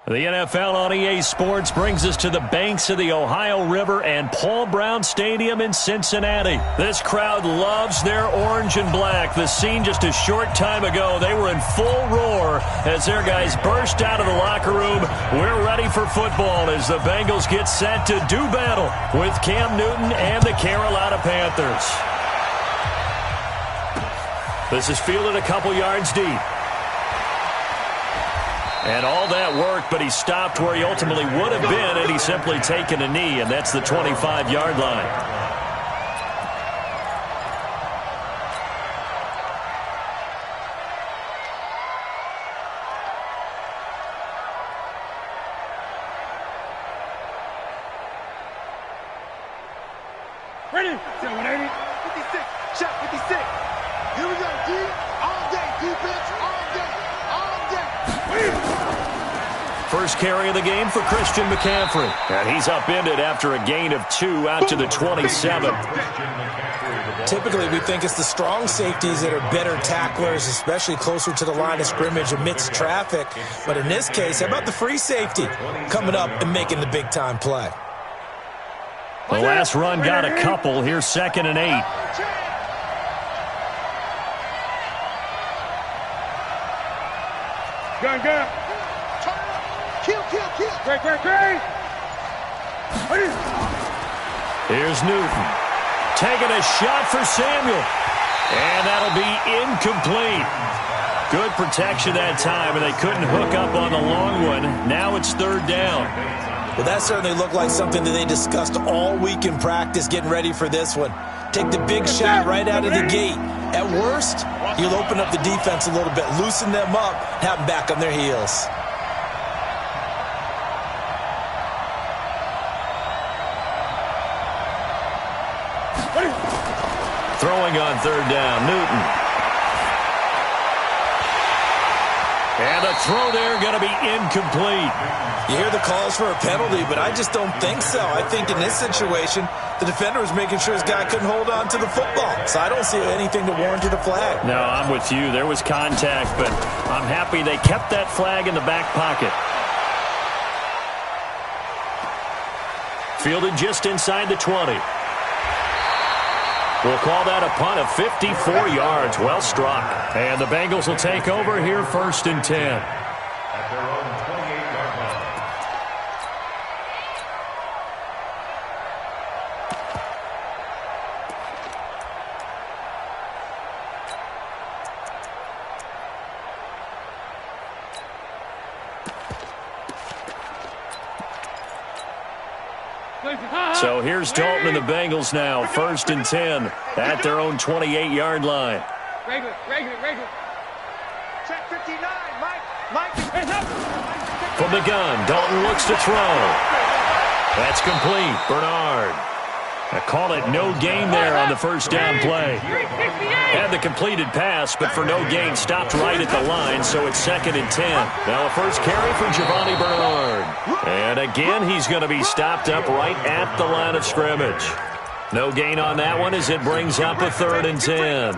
The NFL on EA Sports brings us to the banks of the Ohio River and Paul Brown Stadium in Cincinnati. This crowd loves their orange and black. The scene just a short time ago, they were in full roar as their guys burst out of the locker room. We're ready for football as the Bengals get set to do battle with Cam Newton and the Carolina Panthers. This is fielded a couple yards deep. And all that worked, but he stopped where he ultimately would have been, and he's simply taken a knee, and that's the 25-yard line. Ready? 180. 56. Shot 56. Here we go, D. All day. Defense all day. All day. First carry of the game for Christian McCaffrey. And he's upended after a gain of 2 out to the 27. Typically, we think it's the strong safeties that are better tacklers, especially closer to the line of scrimmage amidst traffic. But in this case, how about the free safety coming up and making the big-time play? The last run got a couple. Here's 2nd and 8. Gun. Kill. Great. Here's Newton. Taking a shot for Samuel. And that'll be incomplete. Good protection that time, and they couldn't hook up on the long one. Now it's 3rd down. Well, that certainly looked like something that they discussed all week in practice getting ready for this one. Take the big shot right out of the gate. At worst, you'll open up the defense a little bit, loosen them up, have them back on their heels. Throwing on 3rd down, Newton. And the throw there going to be incomplete. You hear the calls for a penalty, but I just don't think so. I think in this situation, the defender was making sure his guy couldn't hold on to the football. So I don't see anything to warrant a flag. No, I'm with you. There was contact, but I'm happy they kept that flag in the back pocket. Fielded just inside the 20. We'll call that a punt of 54 yards. Well struck. And the Bengals will take over here 1st and 10. At their own 28-yard line. So here's Dalton and the Bengals now, 1st and 10 at their own 28-yard line. Regular. Check 59. Mike. From the gun, Dalton looks to throw. That's complete. Bernard. I call it no gain there on the 1st down play. Had the completed pass, but for no gain, stopped right at the line, so it's 2nd and 10. Now a first carry for Giovanni Bernard. And again, he's going to be stopped up right at the line of scrimmage. No gain on that one as it brings up a 3rd and 10. No gain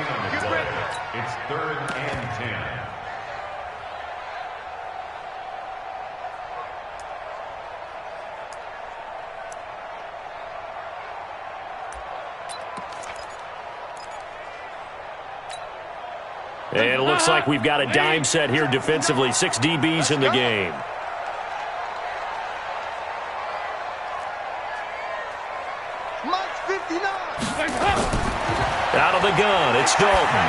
on the play. It's 3rd and 10. And it looks like we've got a dime set here defensively. 6 DBs in the game. Mike's 59. Out of the gun, it's Dalton.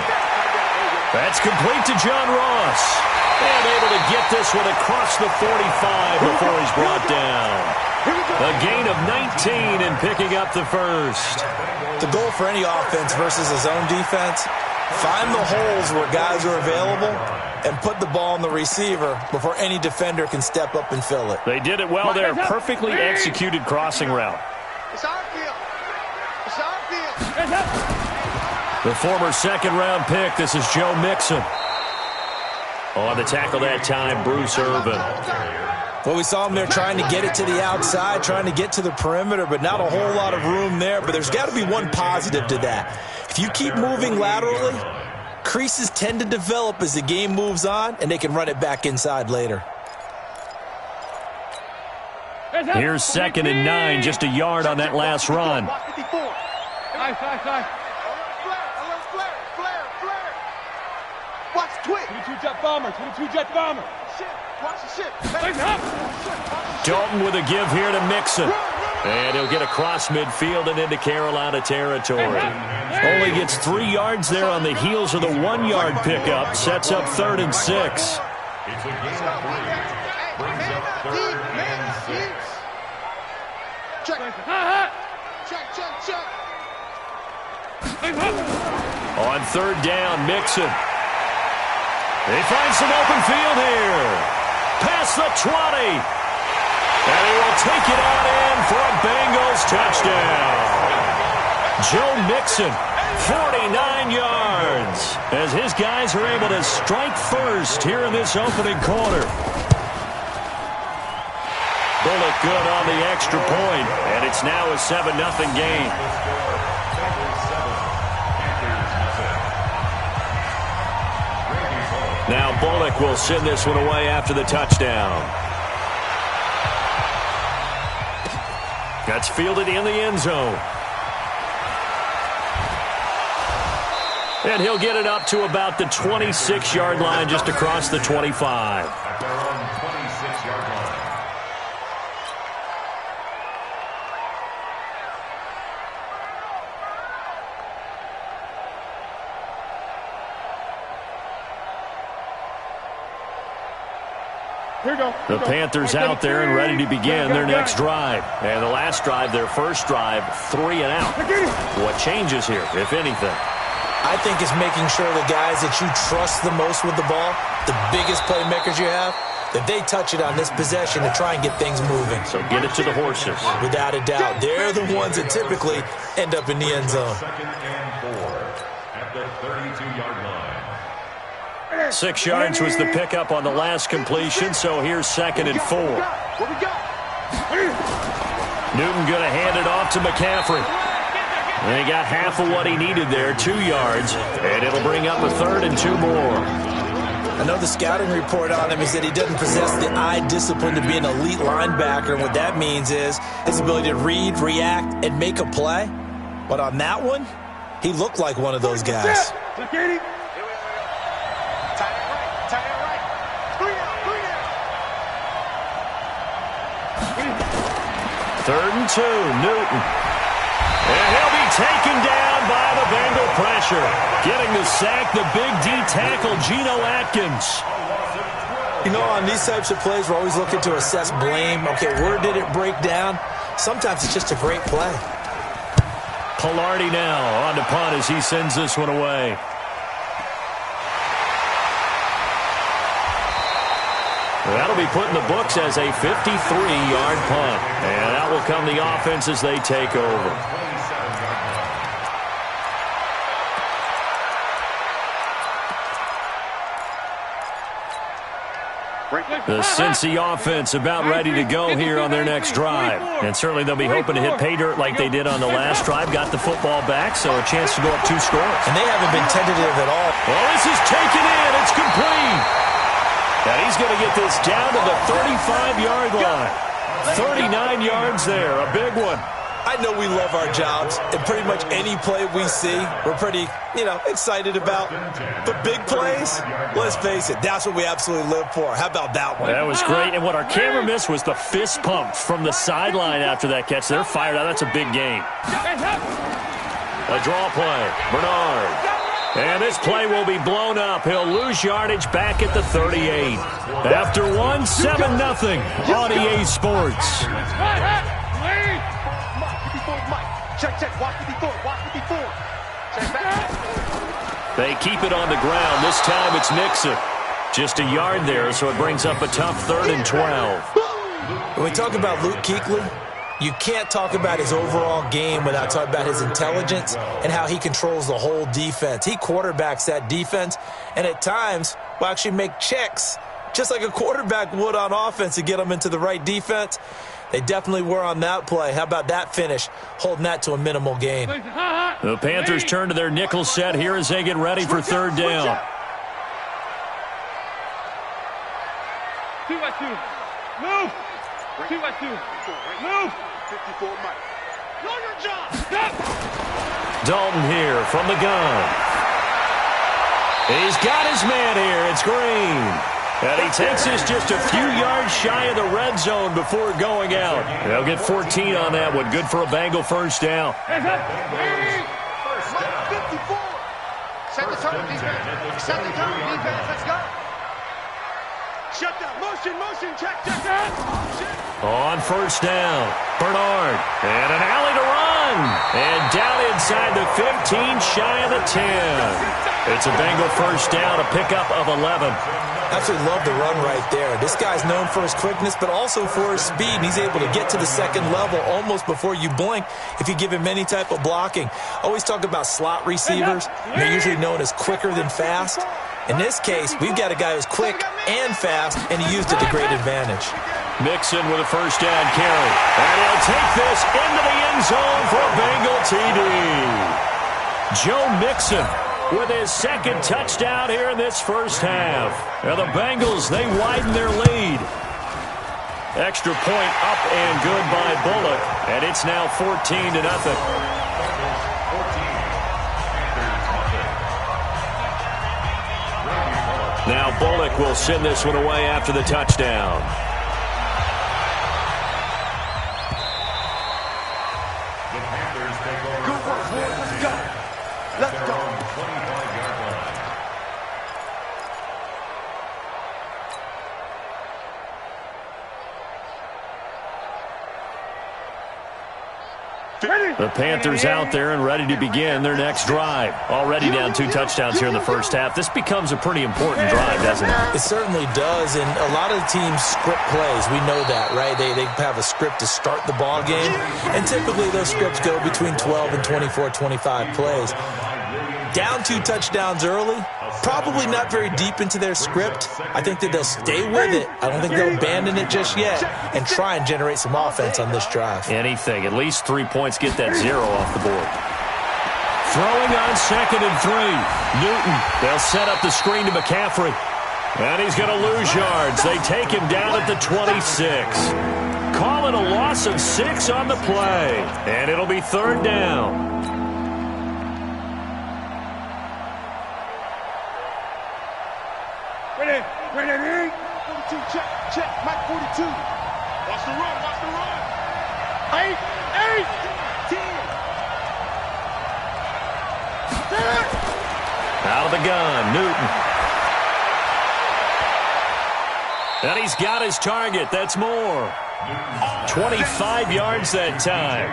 That's complete to John Ross. And able to get this one across the 45 before he's brought down. A gain of 19 and picking up the 1st. The goal for any offense versus his own defense, find the holes where guys are available and put the ball on the receiver before any defender can step up and fill it. They did it well there. Perfectly executed crossing route. It's our field. The former 2nd-round pick, this is Joe Mixon. On the tackle that time, Bruce Irvin. Well, we saw him there trying to get it to the outside, trying to get to the perimeter, but not a whole lot of room there. But there's got to be one positive to that. If you keep moving laterally, creases tend to develop as the game moves on, and they can run it back inside later. Here's 2nd and 9, just a yard on that last run. Watch 54. Nice. Flare. Watch twitch. 22 jet bomber. Shit. Watch the shit. Dalton with a give here to Mixon. And he'll get across midfield and into Carolina territory. Only gets 3 yards there on the heels of the 1-yard pickup. Sets up 3rd and 6. It's a gain of 3. Brings up 3rd and 6. Check. On 3rd down, Mixon. They find some open field here. Past the 20. And he will take it out in for a Bengals touchdown. Joe Mixon, 49 yards, as his guys are able to strike first here in this opening quarter. Bullock good on the extra point, and it's now a 7-0 game. Now Bullock will send this one away after the touchdown. That's fielded in the end zone. And he'll get it up to about the 26-yard line, just across the 25. At their own 26-yard line. The Panthers out there and ready to begin their next drive. And the last drive, their first drive, 3 and out. What changes here, if anything? I think it's making sure the guys that you trust the most with the ball, the biggest playmakers you have, that they touch it on this possession to try and get things moving. So get it to the horses. Without a doubt. They're the ones that typically end up in the end zone. 2nd and 4 at the 32-yard line. 6 yards was the pickup on the last completion, so here's 2nd and 4. What we got? Newton going to hand it off to McCaffrey. And he got half of what he needed there, 2 yards, and it'll bring up a 3rd and 2 more. I know the scouting report on him is that he doesn't possess the eye discipline to be an elite linebacker. And what that means is his ability to read, react, and make a play. But on that one, he looked like one of those guys. Tight end right. 3 down. 3rd and 2, Newton. And he'll be taken down by the Bengal pressure. Getting the sack, the big D tackle, Geno Atkins. You know, on these types of plays, we're always looking to assess blame. Okay, where did it break down? Sometimes it's just a great play. Pilardi now on to punt as he sends this one away. That'll be put in the books as a 53-yard punt. And that will come the offense as they take over. The Cincy offense about ready to go here on their next drive. And certainly they'll be hoping to hit pay dirt like they did on the last drive. Got the football back, so a chance to go up 2 scores. And they haven't been tentative at all. Well, this is taken in. It's complete. And he's going to get this down to the 35-yard line. 39 yards there, a big one. I know we love our jobs, and pretty much any play we see, we're pretty, excited about. But big plays, let's face it, that's what we absolutely live for. How about that one? That was great, and what our camera missed was the fist pump from the sideline after that catch. They're fired out. That's a big game. A draw play, Bernard. And this play will be blown up. He'll lose yardage back at the 38. After one, 7-0 on EA Sports. Check. Watch 54. Check back. They keep it on the ground. This time it's Mixon. Just a yard there, so it brings up a tough 3rd and 12. When we talk about Luke Kuechly, you can't talk about his overall game without talking about his intelligence and how he controls the whole defense. He quarterbacks that defense, and at times will actually make checks, just like a quarterback would on offense to get them into the right defense. They definitely were on that play. How about that finish, holding that to a minimal gain? The Panthers turn to their nickel set here as they get ready for 3rd down. 2-2. Move. 2x2. Move. 54 Mike. Know your job. Stop. Dalton here from the gun. He's got his man here. It's Green. And he takes us just a few yards shy of the red zone before going out. They'll get 14 on that one. Good for a Bengal first down. Hands up. Mike 54. Set the tone, defense. Set the tone, defense. Let's go. Shut down. Motion. Check down. On first down, Bernard. And an alley to run. And down inside the 15, shy of the 10. It's a Bengal first down, a pickup of 11. Absolutely love the run right there. This guy's known for his quickness, but also for his speed. And he's able to get to the second level almost before you blink if you give him any type of blocking. Always talk about slot receivers. They're usually known as quicker than fast. In this case, we've got a guy who's quick and fast, and he used it to great advantage. Mixon with a first down carry. And he'll take this into the end zone for a Bengal TD. Joe Mixon with his second touchdown here in this first half. Now the Bengals, they widen their lead. Extra point up and good by Bullock. And it's now 14-0. Now Bullock will send this one away after the touchdown. Let's go. The Panthers out there and ready to begin their next drive. Already down 2 touchdowns here in the first half. This becomes a pretty important drive, doesn't it? It certainly does, and a lot of the teams script plays. We know that, right? They have a script to start the ball game, and typically those scripts go between 12 and 24, 25 plays. Down 2 touchdowns early, probably not very deep into their script. I think that they'll stay with it. I don't think they'll abandon it just yet and try and generate some offense on this drive. Anything. At least 3 points. Get that 0 off the board. Throwing on 2nd and 3. Newton. They'll set up the screen to McCaffrey. And he's going to lose yards. They take him down at the 26. Call it a loss of 6 on the play. And it'll be 3rd down. Ready. 42, check. Mike 42. Watch the run. 8, 10. Out of the gun, Newton. And he's got his target. That's more. 25 yards that time.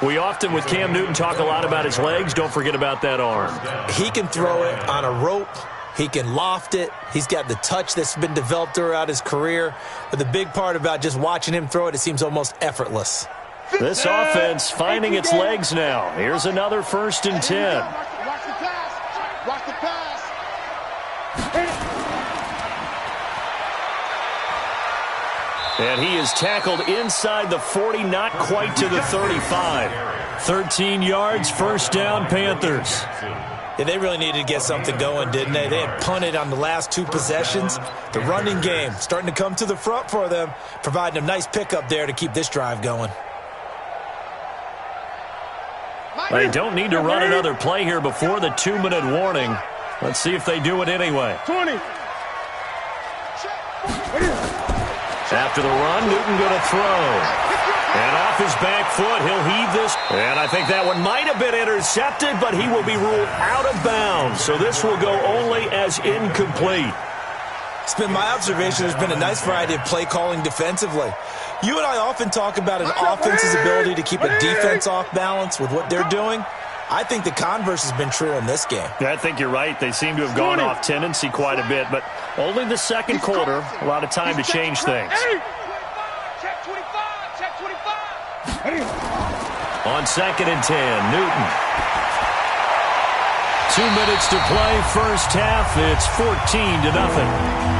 We often, with Cam Newton, talk a lot about his legs. Don't forget about that arm. He can throw it on a rope. He can loft it. He's got the touch that's been developed throughout his career. But the big part about just watching him throw it, it seems almost effortless. This offense finding its legs now. Here's another 1st and 10. Watch the pass. Watch the pass. And he is tackled inside the 40, not quite to the 35. 13 yards, 1st down, Panthers. Yeah, they really needed to get something going, didn't they? They had punted on the last 2 possessions. The running game starting to come to the front for them, providing a nice pickup there to keep this drive going. They don't need to run another play here before the 2-minute warning. Let's see if they do it anyway. 20. After the run, Newton going to throw. And off his back foot, he'll heave this. And I think that one might have been intercepted, but he will be ruled out of bounds. So this will go only as incomplete. It's been my observation there's been a nice variety of play calling defensively. You and I often talk about an offense's ability to keep a defense off balance with what they're doing. I think the converse has been true in this game. Yeah, I think you're right. They seem to have gone off tendency quite a bit, but only the second quarter, a lot of time to change things. Check 25. On 2nd and 10, Newton. 2 minutes to play, first half. It's 14-0.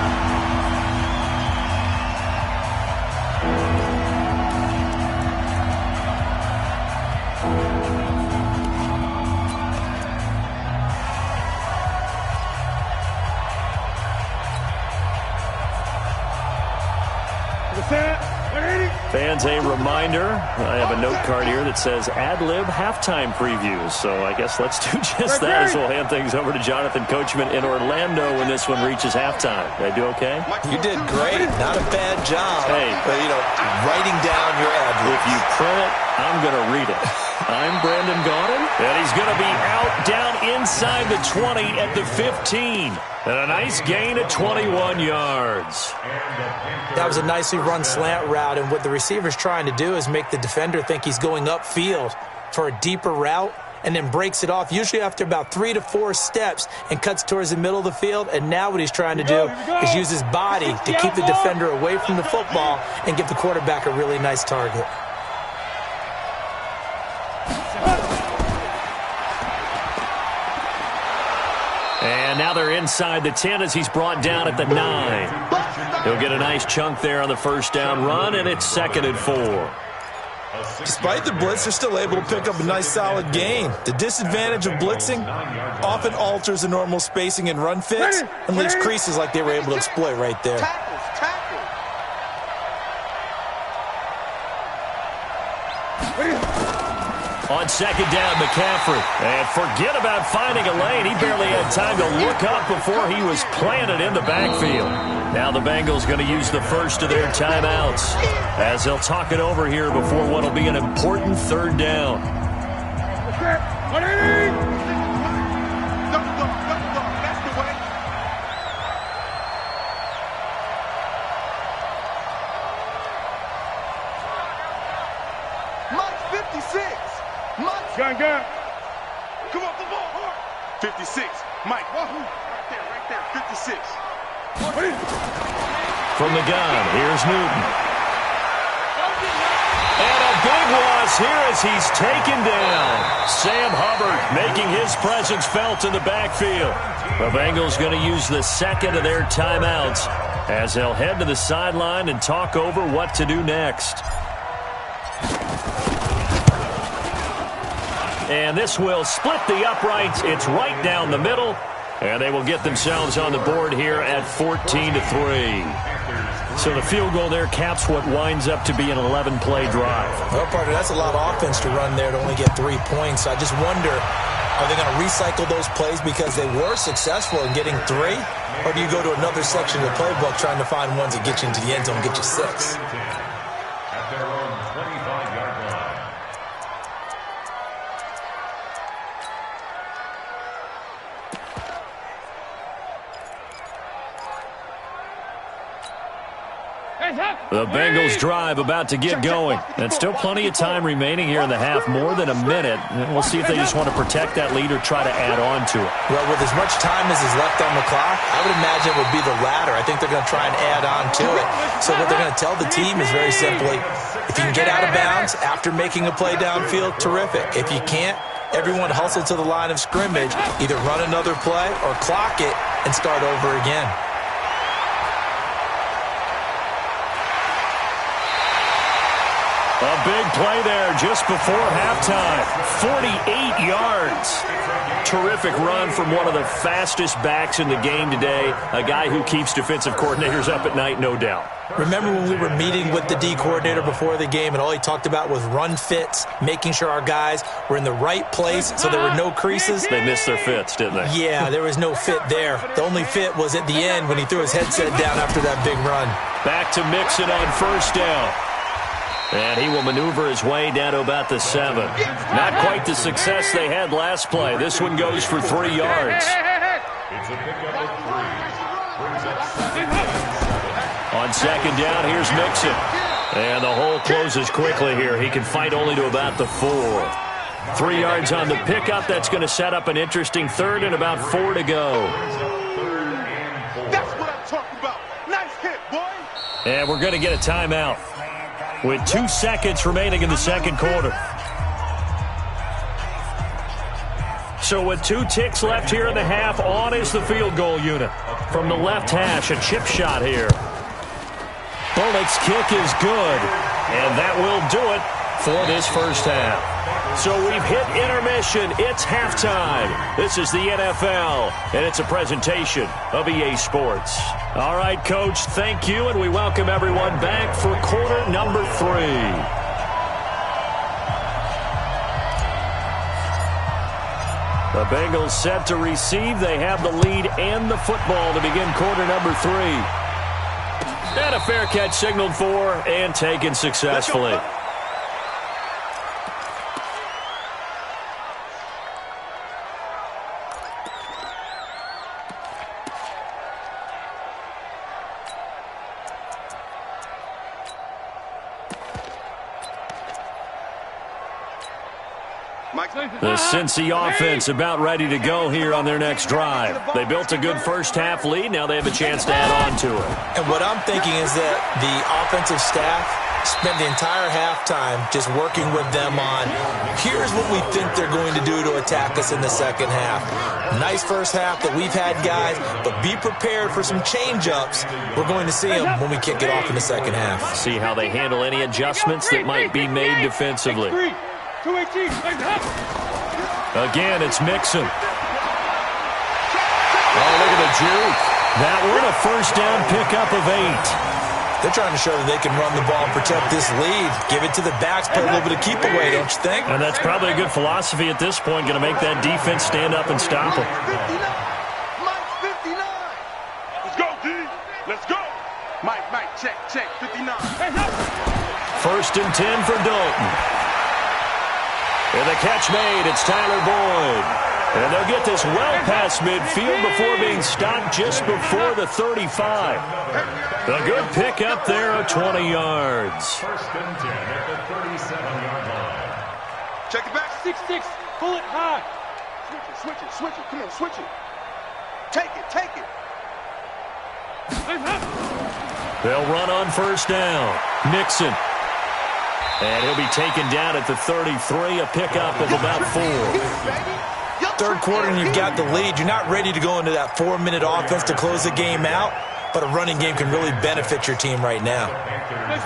Set. Fans, a reminder, I have a note card here that says ad-lib halftime previews. So I guess let's do just that as we'll hand things over to Jonathan Coachman in Orlando when this one reaches halftime. Did I do okay? You did great. Not a bad job. Hey, writing down your ad-lib. If you print it, I'm going to read it. I'm Brandon Gaudin, and he's going to be out down inside the 20 at the 15. And a nice gain of 21 yards. That was a nicely run slant route, and what the receiver's trying to do is make the defender think he's going upfield for a deeper route and then breaks it off, usually after about 3 to 4 steps, and cuts towards the middle of the field. And now what he's trying to do is use his body to keep the defender away from the football and give the quarterback a really nice target. And now they're inside the 10 as he's brought down at the 9. He'll get a nice chunk there on the first down run, and it's 2nd and 4. Despite the blitz, they're still able to pick up a nice solid gain. The disadvantage of blitzing often alters the normal spacing and run fits and leaves creases like they were able to exploit right there. On 2nd down, McCaffrey. And forget about finding a lane. He barely had time to look up before he was planted in the backfield. Now the Bengals going to use the first of their timeouts as they'll talk it over here before what will be an important 3rd down. Gun. Come on, the ball, hard. 56. Mike, wahoo. Right there. 56. From the gun, here's Newton. And a big loss here as he's taken down. Sam Hubbard making his presence felt in the backfield. The Bengals going to use the 2nd of their timeouts as they'll head to the sideline and talk over what to do next. And this will split the uprights. It's right down the middle. And they will get themselves on the board here at 14-3. So the field goal there caps what winds up to be an 11-play drive. Well, partner, that's a lot of offense to run there to only get 3 points. I just wonder, are they going to recycle those plays because they were successful in getting 3? Or do you go to another section of the playbook trying to find ones that get you into the end zone and get you 6? At their own 25-yard line. The Bengals drive about to get going. And still plenty of time remaining here in the half, more than a minute. And we'll see if they just want to protect that lead or try to add on to it. Well, with as much time as is left on the clock, I would imagine it would be the latter. I think they're going to try and add on to it. So what they're going to tell the team is very simply, if you can get out of bounds after making a play downfield, terrific. If you can't, everyone hustle to the line of scrimmage, either run another play or clock it and start over again. A big play there just before halftime. 48 yards. Terrific run from one of the fastest backs in the game today. A guy who keeps defensive coordinators up at night, no doubt. Remember when we were meeting with the D coordinator before the game and all he talked about was run fits, making sure our guys were in the right place so there were no creases? They missed their fits, didn't they? Yeah, there was no fit there. The only fit was at the end when he threw his headset down after that big run. Back to Mixon on first down. And he will maneuver his way down to about the 7. Not quite the success they had last play. This one goes for 3 yards. It's a pickup of 3. Brings up 7. On second down, here's Mixon. And the hole closes quickly here. He can fight only to about the 4. 3 yards on the pickup. That's going to set up an interesting 3rd and about 4 to go. That's what I'm talking about. Nice hit, boy. And we're going to get a timeout with 2 seconds remaining in the second quarter. So with 2 ticks left here in the half, on is the field goal unit. From the left hash, a chip shot here. Bullock's kick is good, and that will do it. for this first half. So we've hit intermission. It's halftime. This is the NFL, and it's a presentation of EA Sports. All right, Coach, thank you, and we welcome everyone back for quarter number 3. The Bengals set to receive. They have the lead and the football to begin quarter number 3. And a fair catch signaled for and taken successfully. The Cincy offense about ready to go here on their next drive. They built a good first-half lead. Now they have a chance to add on to it. And what I'm thinking is that the offensive staff spent the entire halftime just working with them on, here's what we think they're going to do to attack us in the second half. Nice first half that we've had, guys, but be prepared for some change-ups. We're going to see them when we kick it off in the second half. See how they handle any adjustments that might be made defensively. Again, it's Mixon. Oh, look at the juke. That one, a first down pickup of 8. They're trying to show that they can run the ball and protect this lead. Give it to the backs, play a little bit of keep away, don't you think? And that's probably a good philosophy at this point. Going to make that defense stand up and stop them. Mike 59. Let's go, D. Let's go. Mike, check, 59. First and 10 for Dalton. And the catch made, it's Tyler Boyd. And they'll get this well past midfield before being stopped just before the 35. A good pickup there of 20 yards. First and 10 at the 37-yard line. Check it back. 6-6. Pull it high. Switch it. Come on, switch it. Take it. They'll run on first down. Mixon. And he'll be taken down at the 33, a pickup of about 4. Third quarter and you've got the lead. You're not ready to go into that 4-minute offense to close the game out, but a running game can really benefit your team right now.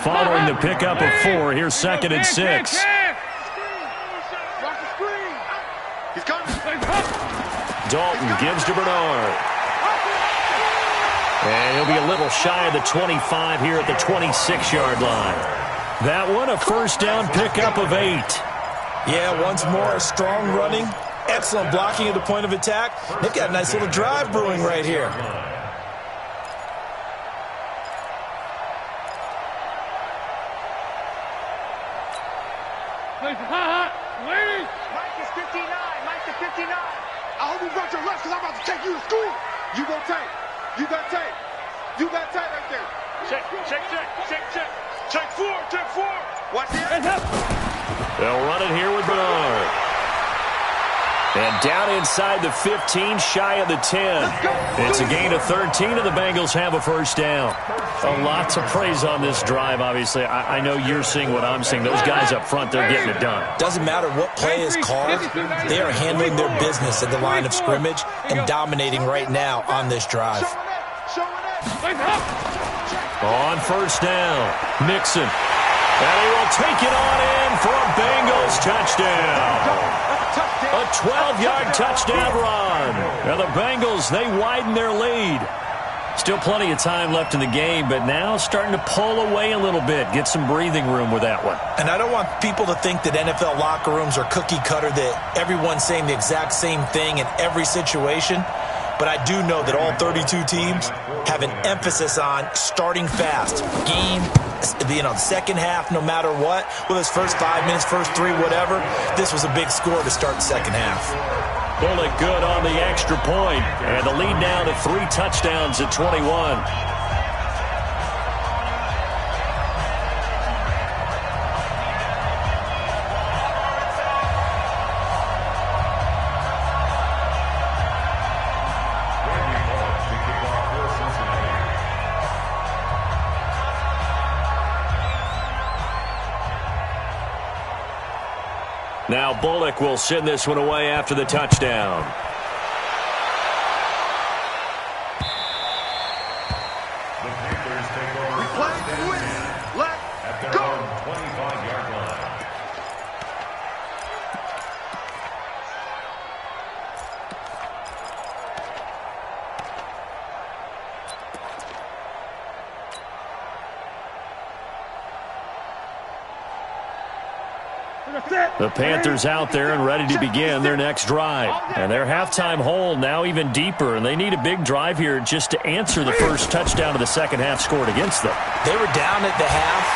Following the pickup of 4, here's second and 6. Dalton gives to Bernard. And he'll be a little shy of the 25 here at the 26-yard line. That one, a first down pickup of 8. Yeah, once more, a strong running, excellent blocking at the point of attack. They've got a nice little drive brewing right here. Mike is 59. I hope you brought your left because I'm about to take you to school. You got tape right there. Check. Check 4. Watch the end. They'll run it here with Bernard. And down inside the 15, shy of the 10. It's a gain of 13, and the Bengals have a first down. A lot to praise on this drive, obviously. I know you're seeing what I'm seeing. Those guys up front, they're getting it done. Doesn't matter what play is called. They are handling their business at the line of scrimmage and dominating right now on this drive. On first down, Mixon. And he will take it on in for a Bengals touchdown. A 12-yard touchdown run. And the Bengals, they widen their lead. Still plenty of time left in the game, but now starting to pull away a little bit. Get some breathing room with that one. And I don't want people to think that NFL locker rooms are cookie cutter, that everyone's saying the exact same thing in every situation. But I do know that all 32 teams have an emphasis on starting fast. Game, second half, no matter what. Whether it's first 5 minutes, first 3, whatever. This was a big score to start the second half. Bullock good on the extra point. And the lead now to 3 touchdowns at 21. Now Bullock will send this one away after the touchdown. The Panthers take over at their own 25-yard line. The Panthers out there and ready to begin their next drive. And their halftime hole now even deeper, and they need a big drive here just to answer the first touchdown of the second half scored against them. They were down at the half.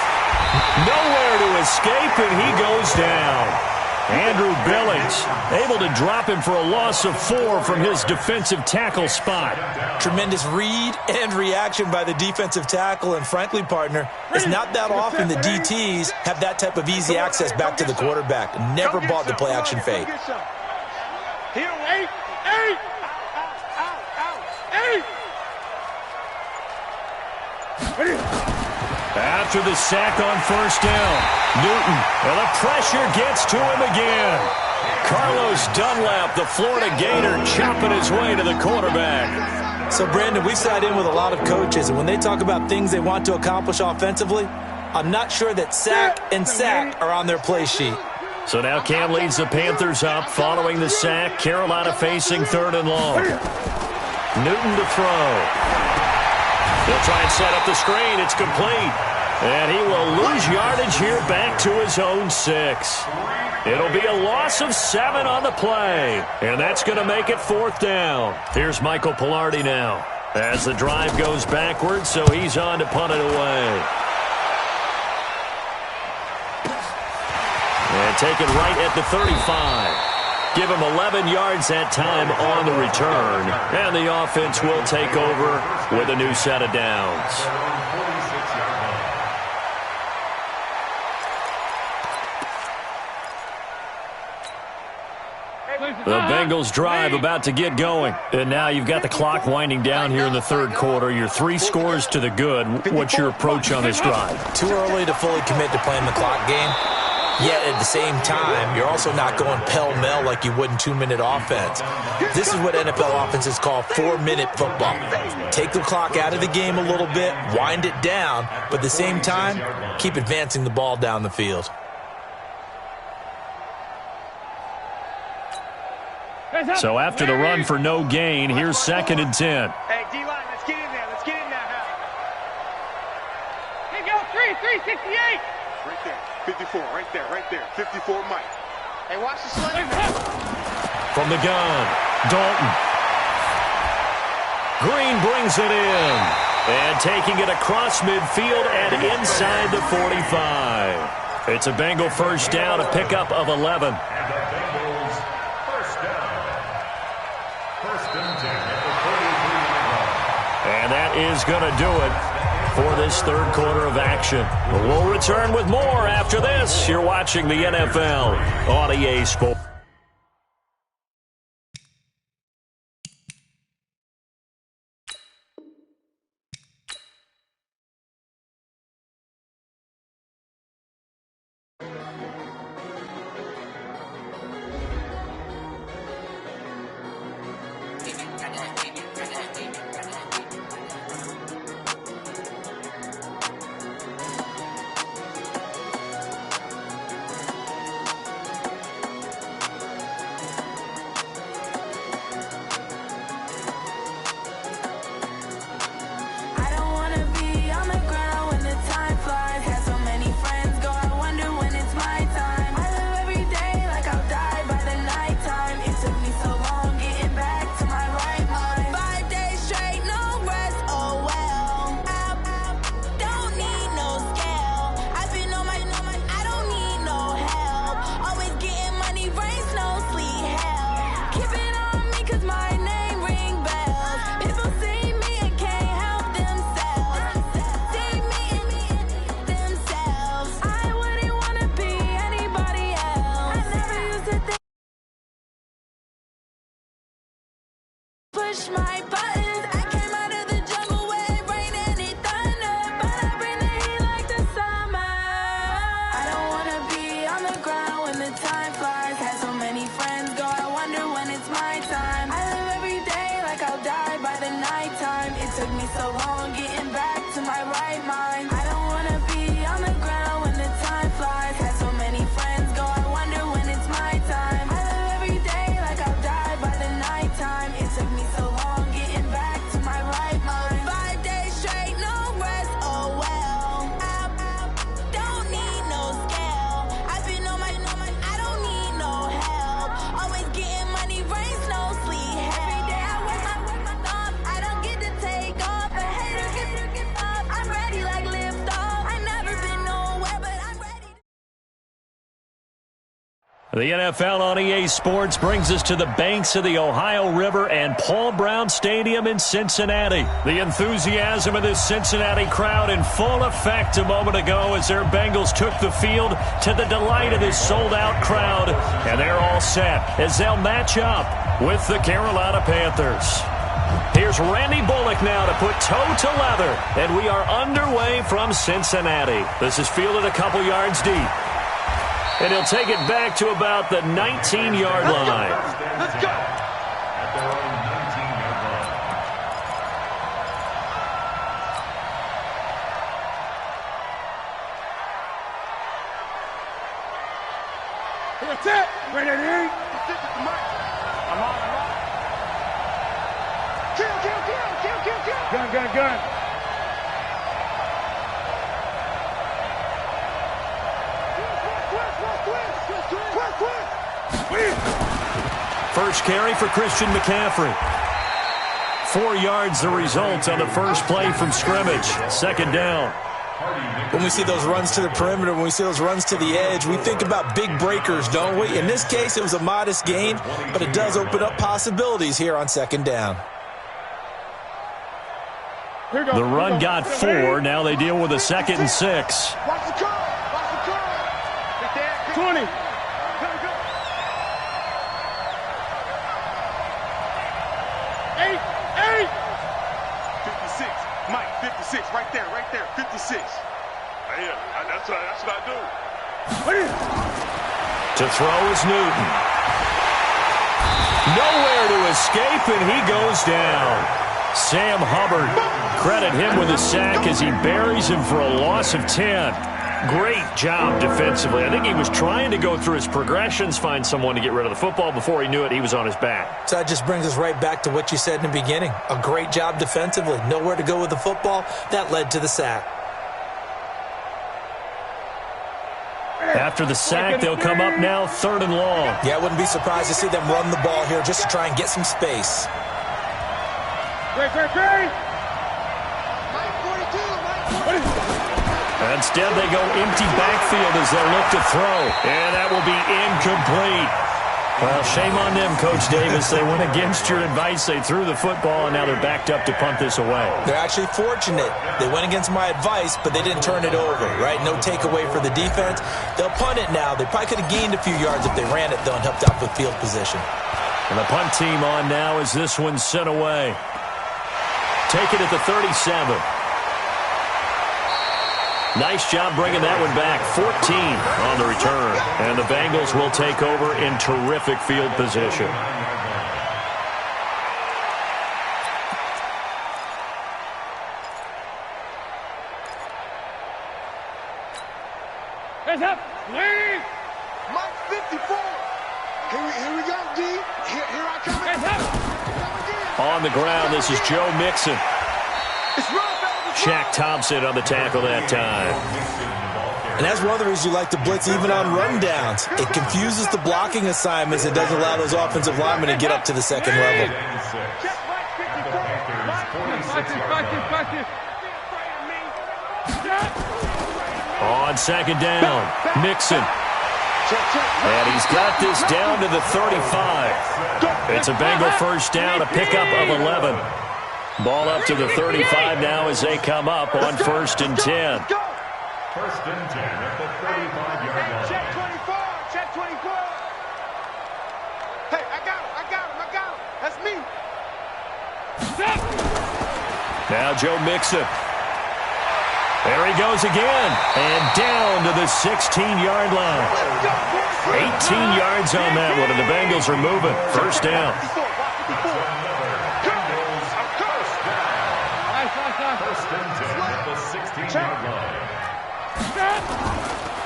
Nowhere to escape, and he goes down. Andrew Billings able to drop him for a loss of 4 from his defensive tackle spot. Tremendous read and reaction by the defensive tackle, and frankly, partner, it's not that often the DTs have that type of easy access back to the quarterback. Never bought the play-action fake. Here, 8, 8, 8. After the sack on first down, Newton, and the pressure gets to him again. Carlos Dunlap, the Florida Gator, chopping his way to the quarterback. So, Brandon, we sat in with a lot of coaches, and when they talk about things they want to accomplish offensively, I'm not sure that sack and sack are on their play sheet. So now Cam leads the Panthers up following the sack. Carolina facing 3rd and long. Newton to throw. He'll try and set up the screen. It's complete. And he will lose yardage here back to his own 6. It'll be a loss of 7 on the play. And that's going to make it 4th down. Here's Michael Palardy now as the drive goes backwards, so he's on to punt it away. And taken right at the 35. Give him 11 yards that time on the return. And the offense will take over with a new set of downs. The Bengals drive about to get going. And now you've got the clock winding down here in the 3rd quarter. You're 3 scores to the good. What's your approach on this drive? Too early to fully commit to playing the clock game. Yet at the same time, you're also not going pell-mell like you would in 2-minute offense. This is what NFL offenses call 4-minute football. Take the clock out of the game a little bit, wind it down, but at the same time, keep advancing the ball down the field. So after the run for no gain, here's 2nd and 10. Hey, D-line, let's get in there. Let's get in there. Hey, go, 368. Right there. 54, right there, 54, Mike. Hey, watch the sling. From the gun, Dalton. Green brings it in. And taking it across midfield and inside the 45. It's a Bengal first down, a pickup of 11. And the Bengals first down. 1st and 10 at the 43-yard line. And that is going to do it for this 3rd quarter of action. We'll return with more after this. You're watching the NFL on EA Sports. Push my buttons. I came out of the jungle where it rained and it thunder, but I bring the heat like the summer. I don't wanna be on the ground when the time flies. Had so many friends go, I wonder when it's my time. I live every day like I'll die by the nighttime. It took me so long getting back to my right mind. I don't wanna be on the ground when the time flies. Had so many friends go, I wonder when it's my time. I live every day like I'll die by the nighttime. It took me so long getting back to my right mind. 5 days straight, no rest, oh well. I don't need no scale. I've been on my The NFL on EA Sports brings us to the banks of the Ohio River and Paul Brown Stadium in Cincinnati. The enthusiasm of this Cincinnati crowd in full effect a moment ago as their Bengals took the field to the delight of this sold-out crowd. And they're all set as they'll match up with the Carolina Panthers. Here's Randy Bullock now to put toe to leather. And we are underway from Cincinnati. This is fielded a couple yards deep. And he'll take it back to about the 19-yard line. Let's go. At their own 19-yard line. That's it. Right there. I'm on. Kill. Gun. First carry for Christian McCaffrey. 4 yards the result on the first play from scrimmage. Second down. When we see those runs to the perimeter, when we see those runs to the edge, we think about big breakers, don't we? In this case, it was a modest gain, but it does open up possibilities here on second down. The run got 4. Now they deal with a 2nd and 6. Watch the curl. 20. Go. 8. 56. Mike, 56. Right there. 56. Yeah, that's what I do. To throw is Newton. Nowhere to escape, and he goes down. Sam Hubbard, credit him with a sack as he buries him for a loss of 10. Great job defensively. I think he was trying to go through his progressions, find someone to get rid of the football. Before he knew it, he was on his back. So that just brings us right back to what you said in the beginning. A great job defensively. Nowhere to go with the football. That led to the sack. After the sack, they'll come up now 3rd and long. Yeah, I wouldn't be surprised to see them run the ball here just to try and get some space. Great. Mike 42. Instead, they go empty backfield as they look to throw. And that will be incomplete. Well, shame on them, Coach Davis. They went against your advice. They threw the football, and now they're backed up to punt this away. They're actually fortunate. They went against my advice, but they didn't turn it over, right? No takeaway for the defense. They'll punt it now. They probably could have gained a few yards if they ran it, though, and helped out with field position. And the punt team on now as this one's sent away. Take it at the 37. Nice job bringing that one back. 14 on the return. And the Bengals will take over in terrific field position. Hands up. Lead. Mike 54. Here we go, D. Here I come. Hands up. On the ground, this is Joe Mixon. It's Rob. Shaq Thompson on the tackle that time. And that's one of the reasons you like to blitz even on rundowns. It confuses the blocking assignments. It doesn't allow those offensive linemen to get up to the second level. On second down, Mixon. And he's got this down to the 35. It's a Bengal first down, a pickup of 11. Ball up to the 35 now as they come up on 1st and 10. 1st and 10 at the 35-yard line. Check 24. Hey, I got him. That's me. Now Joe Mixon. There he goes again. And down to the 16-yard line. 18 yards on that one, and the Bengals are moving. First down.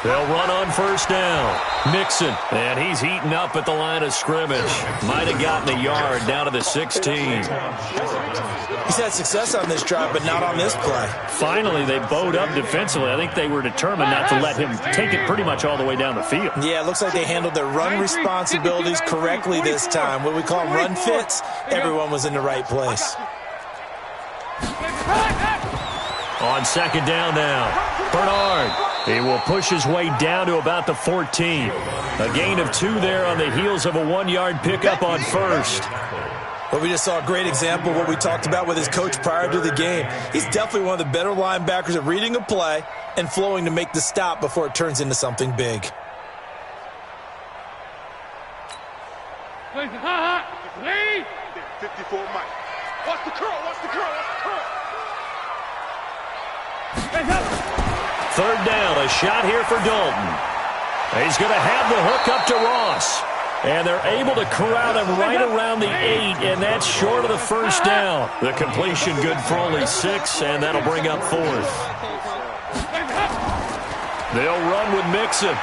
They'll run on first down. Mixon, and he's heating up at the line of scrimmage. Might have gotten a yard down to the 16. He's had success on this drive, but not on this play. Finally, they bowed up defensively. I think they were determined not to let him take it pretty much all the way down the field. Yeah, it looks like they handled their run responsibilities correctly this time. What we call run fits, everyone was in the right place. On On second down now, Bernard. He will push his way down to about the 14. A gain of 2 there on the heels of a 1-yard pickup on first. Well, we just saw a great example of what we talked about with his coach prior to the game. He's definitely one of the better linebackers at reading a play and flowing to make the stop before it turns into something big. 54 Mike. Watch the curl, watch the curl, watch the curl. Third down, a shot here for Dalton. He's going to have the hook up to Ross. And they're able to corral him right around the 8, and that's short of the first down. The completion good for only 6, and that'll bring up 4th. They'll run with Mixon.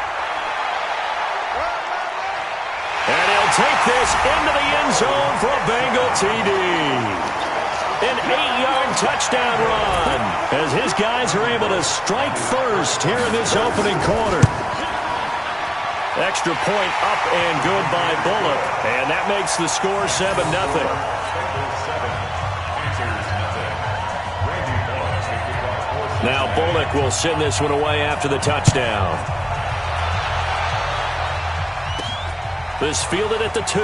And he'll take this into the end zone for a Bengal TD. An 8-yard touchdown run as his guys are able to strike first here in this opening quarter. Extra point up and good by Bullock, and that makes the score 7-0. Now Bullock will send this one away after the touchdown. This fielded at the 2.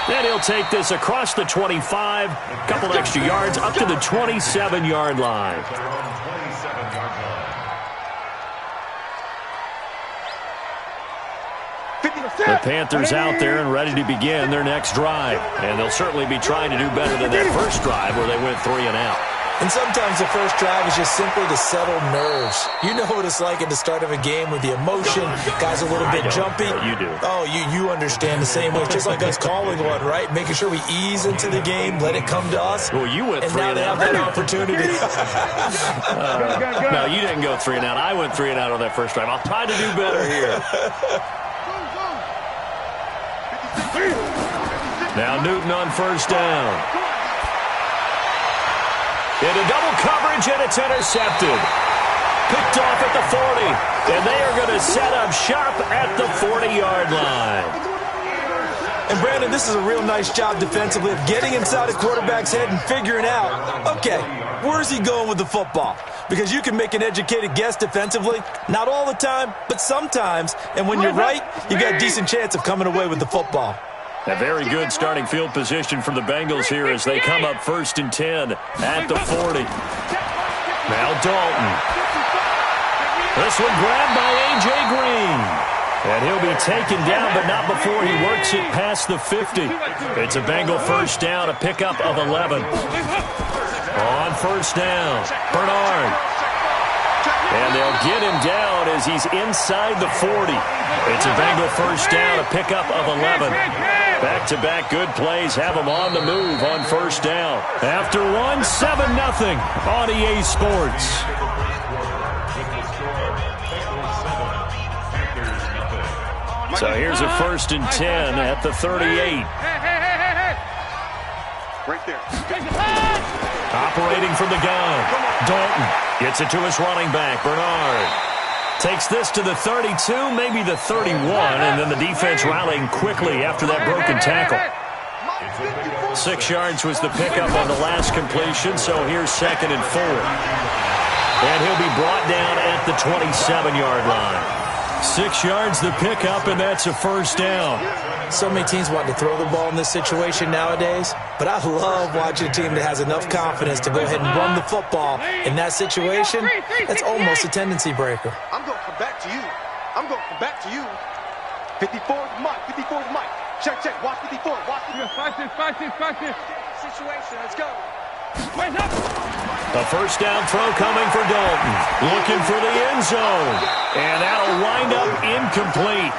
Then he'll take this across the 25, a couple extra yards up to the 27-yard line. The Panthers out there and ready to begin their next drive. And they'll certainly be trying to do better than that first drive where they went 3 and out. And sometimes the first drive is just simply to settle nerves. You know what it's like at the start of a game with the emotion. Guys a little bit jumpy. You do. Oh, you understand the same way. It's just like us calling one, right? Making sure we ease into the game, let it come to us. Well, you went 3 and and out. out. And now they have that opportunity. No, you didn't go 3 and out. I went 3 and out on that first drive. I'll try to do better here. Now Newton on first down. Into double coverage, and it's intercepted. Picked off at the 40, and they are going to set up shop at the 40-yard line. And, Brandon, this is a real nice job defensively of getting inside a quarterback's head and figuring out, okay, where's he going with the football? Because you can make an educated guess defensively, not all the time, but sometimes. And when you're right, you got a decent chance of coming away with the football. A very good starting field position for the Bengals here as they come up 1st and 10 at the 40. Now Dalton. This one grabbed by A.J. Green. And he'll be taken down, but not before he works it past the 50. It's a Bengal first down, a pickup of 11. On first down, Bernard. And they'll get him down as he's inside the 40. It's a Bengal first down, a pickup of 11. Back-to-back good plays have him on the move on first down. After 7-0 on EA Sports. So here's a 1st and 10 at the 38. Right there. Operating from the gun. Dalton gets it to his running back, Bernard. Takes this to the 32, maybe the 31, and then the defense rallying quickly after that broken tackle. 6 yards was the pickup on the last completion, so here's 2nd and 4. And he'll be brought down at the 27-yard line. 6 yards the pickup, and that's a first down. So many teams want to throw the ball in this situation nowadays, but I love watching a team that has enough confidence to go ahead and run the football. In that situation, that's almost a tendency breaker. I'm going to come back to you. I'm going to come back to you. 54's Mike. 54's Mike. Check. Watch 54. Watch 54. 5-6. Situation. Let's go. A first down throw coming for Dalton. Looking for the end zone. And that'll wind up incomplete.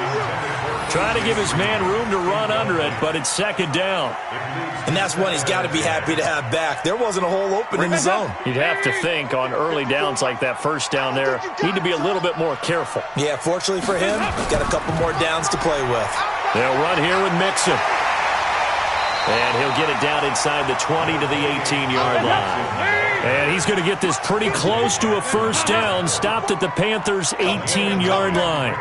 Trying to give his man room to run under it, but it's 2nd down. And that's one he's got to be happy to have back. There wasn't a hole open in the zone. You'd have to think on early downs like that first down there, need to be a little bit more careful. Yeah, fortunately for him, he's got a couple more downs to play with. They'll run here with Mixon. And he'll get it down inside the 20 to the 18-yard line. And he's going to get this pretty close to a first down, stopped at the Panthers' 18-yard line.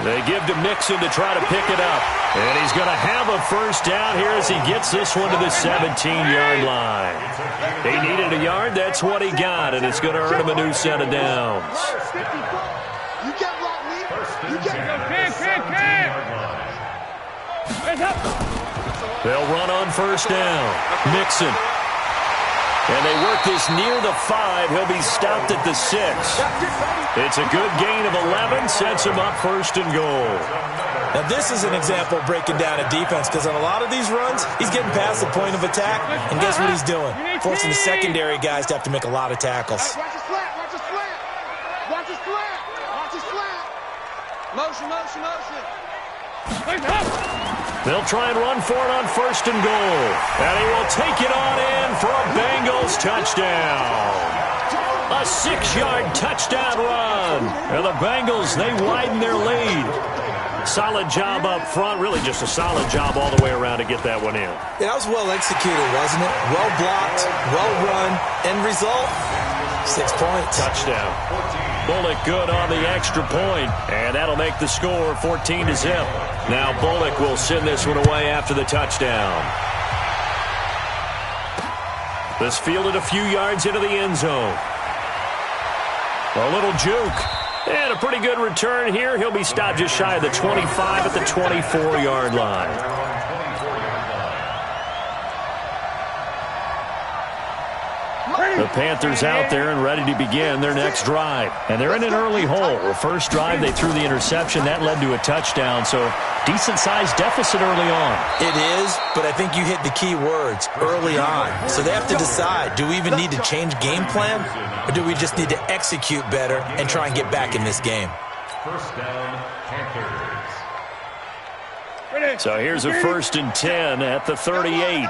They give to Mixon to try to pick it up. And he's going to have a first down here as he gets this one to the 17-yard line. He needed a yard. That's what he got, and it's going to earn him a new set of downs. You get blocked, me. You get They'll run on first down. Mixon. And they work this near the 5. He'll be stopped at the 6. It's a good gain of 11. Sets him up first and goal. Now, this is an example of breaking down a defense because on a lot of these runs, he's getting past the point of attack, and guess what he's doing? Forcing the secondary guys to have to make a lot of tackles. Watch the slant. Watch the slant. Watch the slant. Watch the slant. Motion, motion, motion. They'll try and run for it on first and goal. And he will take it on in for a Bengals touchdown. A 6-yard touchdown run. And the Bengals, they widen their lead. Solid job up front. Really just a solid job all the way around to get that one in. Yeah, that was well executed, wasn't it? Well blocked, well run. End result, 6 points. Touchdown. Bullock good on the extra point, and that'll make the score 14-0. Now Bullock will send this one away after the touchdown. This fielded a few yards into the end zone. A little juke. And a pretty good return here. He'll be stopped just shy of the 25 at the 24-yard line. The Panthers out there and ready to begin their next drive. And they're in an early hole. The first drive, they threw the interception. That led to a touchdown, so decent-sized deficit early on. It is, but I think you hit the key words, early on. So they have to decide, do we even need to change game plan, or do we just need to execute better and try and get back in this game? First down, Panthers. So here's a 1st and 10 at the 38.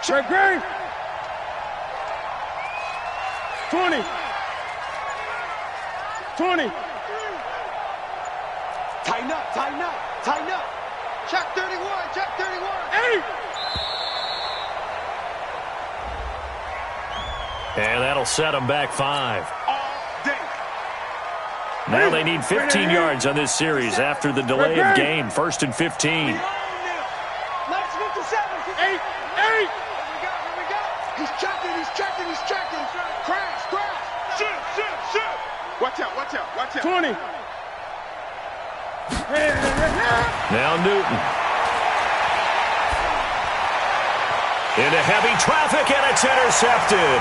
Check game. 20. 20. Tighten up, tighten up, tighten up. Check 31, check 31. 8. And that'll set them back 5. All day. Now they need 15 yards on this series after the delay of game. 1st and 15. Last 57. 8. Here we go. He's checking, he's checking, he's checking. Crash, crash. Shoot. Watch out, watch out, watch out. 20. Now Newton. Into heavy traffic, and it's intercepted.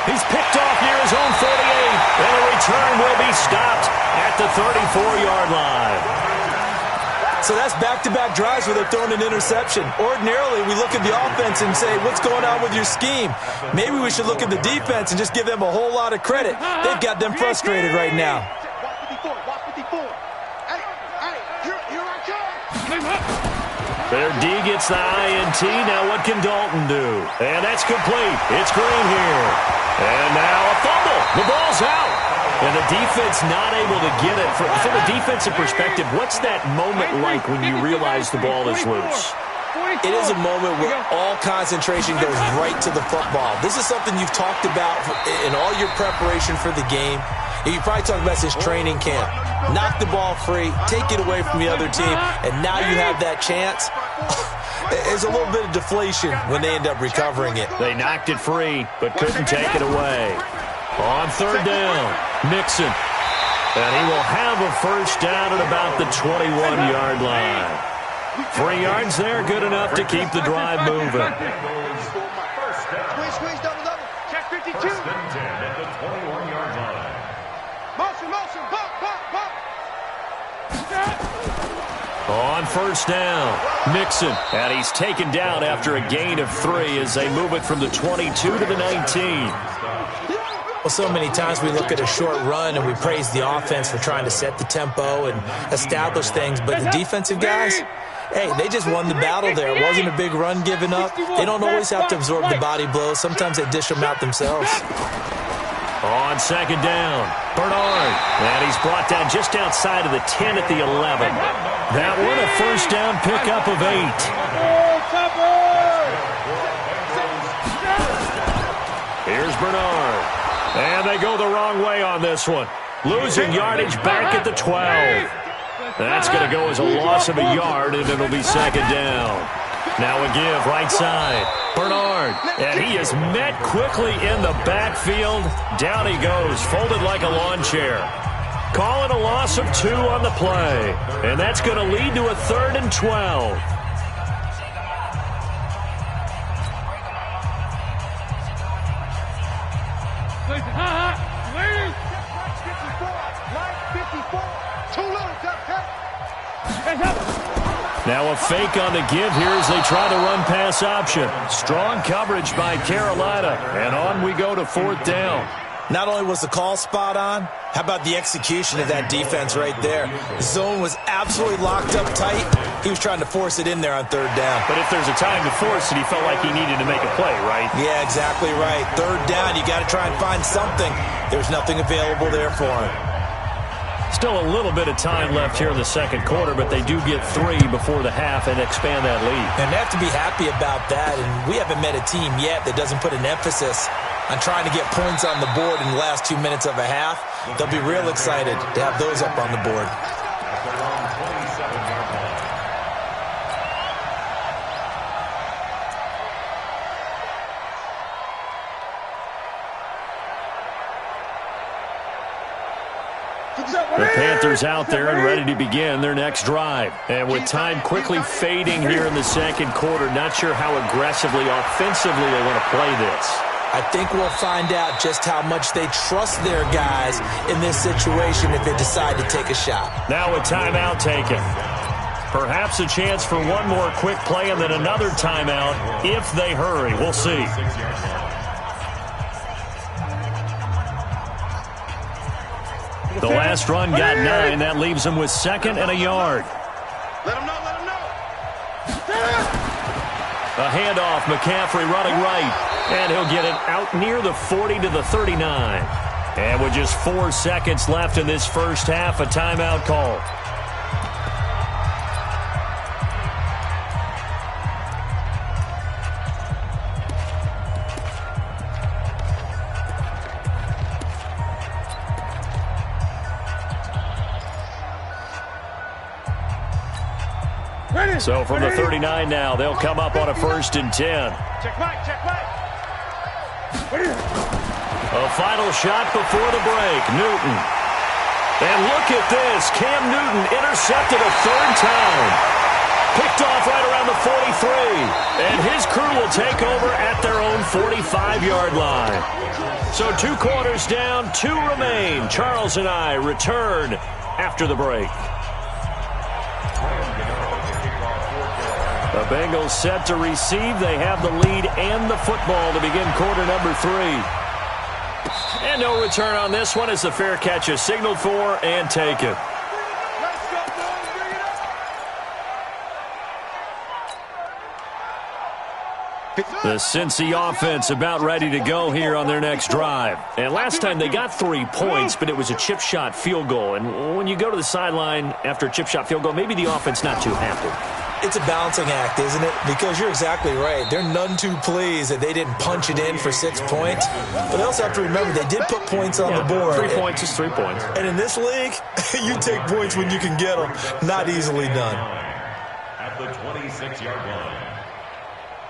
He's picked off near his own 48, and a return will be stopped at the 34-yard line. So that's back-to-back drives where they're throwing an interception. Ordinarily, we look at the offense and say, what's going on with your scheme? Maybe we should look at the defense and just give them a whole lot of credit. They've got them frustrated right now. Watch 54. Hey, here I come. Their D gets the INT. Now what can Dalton do? And that's complete. It's Green here. And now a fumble. The ball's out. And the defense not able to get it. From a defensive perspective, what's that moment like when you realize the ball is loose? It is a moment where all concentration goes right to the football. This is something you've talked about in all your preparation for the game. You probably talked about since training camp. Knock the ball free, take it away from the other team, and now you have that chance. There's a little bit of deflation when they end up recovering it. They knocked it free, but couldn't take it away. On 3rd down, Mixon. And he will have a first down at about the 21-yard line. 3 yards there, good enough to keep the drive moving. Squeeze, double. Check 52. First and 10 at the 21-yard line. Motion, bump. On 1st down, Mixon. And he's taken down after a gain of 3 as they move it from the 22 to the 19. Well, so many times we look at a short run and we praise the offense for trying to set the tempo and establish things, but the defensive guys, hey, they just won the battle there. It wasn't a big run given up. They don't always have to absorb the body blows. Sometimes they dish them out themselves. On 2nd down, Bernard. And he's brought down just outside of the 10 at the 11. That one a first down pickup of 8. Here's Bernard. And they go the wrong way on this one. Losing yardage back at the 12. That's going to go as a loss of a yard, and it'll be second down. Now a give right side. Bernard, and he is met quickly in the backfield. Down he goes, folded like a lawn chair. Call it a loss of 2 on the play. And that's going to lead to a 3rd and 12. Now a fake on the give here as they try to run pass option. Strong coverage by Carolina. And on we go to 4th down. Not only was the call spot on, how about the execution of that defense right there? The zone was absolutely locked up tight. He was trying to force it in there on 3rd down. But if there's a time to force it, he felt like he needed to make a play, right? Yeah, exactly right. 3rd down, you got to try and find something. There's nothing available there for him. Still a little bit of time left here in the second quarter, but they do get 3 before the half and expand that lead. And they have to be happy about that, and we haven't met a team yet that doesn't put an emphasis on trying to get points on the board in the last 2 minutes of a half. They'll be real excited to have those up on the board. The Panthers out there and ready to begin their next drive. And with time quickly fading here in the second quarter, not sure how aggressively, offensively they want to play this. I think we'll find out just how much they trust their guys in this situation if they decide to take a shot. Now a timeout taken. Perhaps a chance for one more quick play and then another timeout if they hurry. We'll see. The last run got 9. That leaves them with 2nd and a yard. Let him know, let him know. A handoff, McCaffrey running right. And he'll get it out near the 40 to the 39. And with just 4 seconds left in this first half, a timeout call. So from the 39 now, they'll come up on a 1st and 10. Check right, check right. A final shot before the break. Newton. And look at this. Cam Newton intercepted a 3rd time. Picked off right around the 43. And his crew will take over at their own 45-yard line. So 2 quarters down, 2 remain. Charles and I return after the break. The Bengals set to receive. They have the lead and the football to begin quarter number 3. And no return on this one as the fair catch is signaled for and taken. The Cincy offense about ready to go here on their next drive. And last time they got 3 points, but it was a chip shot field goal. And when you go to the sideline after a chip shot field goal, maybe the offense not too happy. It's a balancing act, isn't it? Because you're exactly right. They're none too pleased that they didn't punch it in for 6 points. But they also have to remember they did put points on the board. 3 points is 3 points. And in this league, you take points when you can get them. Not easily done. At the 26-yard line.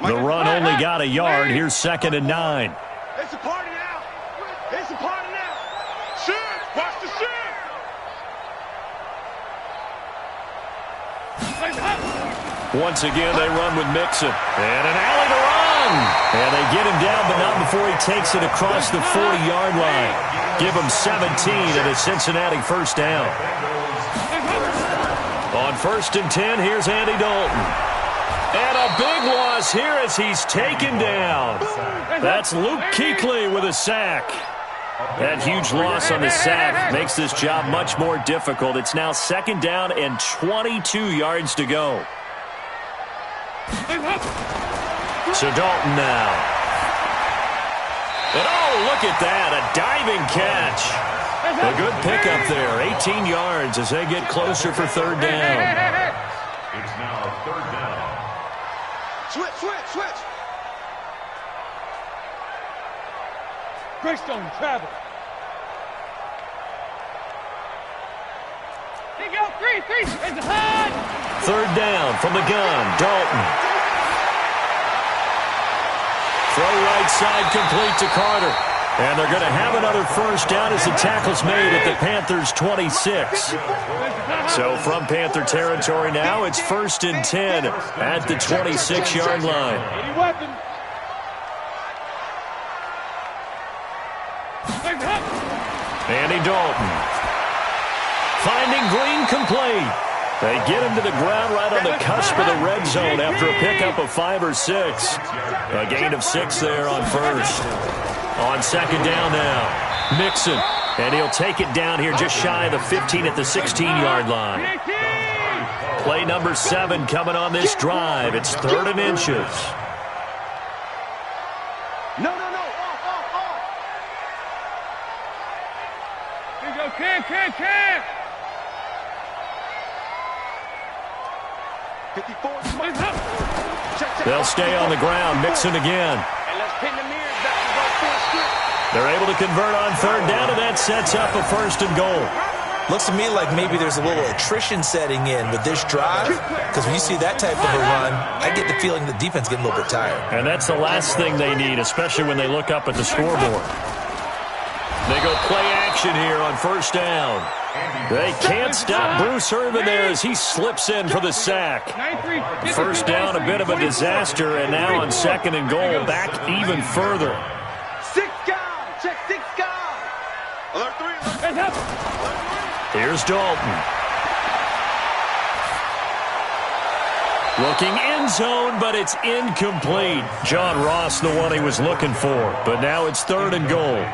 The run only got a yard. Here's 2nd and 9. It's a party now. It's a party now. Shoot. Watch the shoot. Once again, they run with Mixon. And an alley to run. And they get him down, but not before he takes it across the 40-yard line. Give him 17 and a Cincinnati 1st down. On 1st and 10, here's Andy Dalton. And a big loss here as he's taken down. That's Luke Kuechly with a sack. That huge loss on the sack makes this job much more difficult. It's now 2nd down and 22 yards to go. So Dalton now. And oh, look at that, a diving catch. A good pickup there, 18 yards as they get closer for 3rd down. It's now 3rd down. Switch. Greystone, travel. Here you go, three. Raise the hand. Third down from the gun. Dalton. Throw right side complete to Carter. And they're going to have another first down as the tackle's made at the Panthers' 26. So from Panther territory now, it's 1st and 10 at the 26-yard line. Any weapon. Andy Dalton. Finding Green complete. They get him to the ground right on the cusp of the red zone after a pickup of 5 or 6. A gain of 6 there on first. On second down now, Mixon. And he'll take it down here just shy of the 15 at the 16-yard line. Play number 7 coming on this drive. It's 3rd and inches. No. Off. Here you go, Cam. 54. They'll stay on the ground. Mixon again. And let's pin the mirrors back to right full script. They're able to convert on third down, and that sets up a 1st and goal. Looks to me like maybe there's a little attrition setting in with this drive, because when you see that type of a run, I get the feeling the defense getting a little bit tired. And that's the last thing they need, especially when they look up at the scoreboard. They go play action here on first down. They can't stop Bruce Irvin there as he slips in for the sack. First down, a bit of a disaster, and now on 2nd and goal, back even further. 6 guys. Check 6 guys. Alert 3. Here's Dalton. Looking end zone, but it's incomplete. John Ross, the one he was looking for. But now it's 3rd and goal.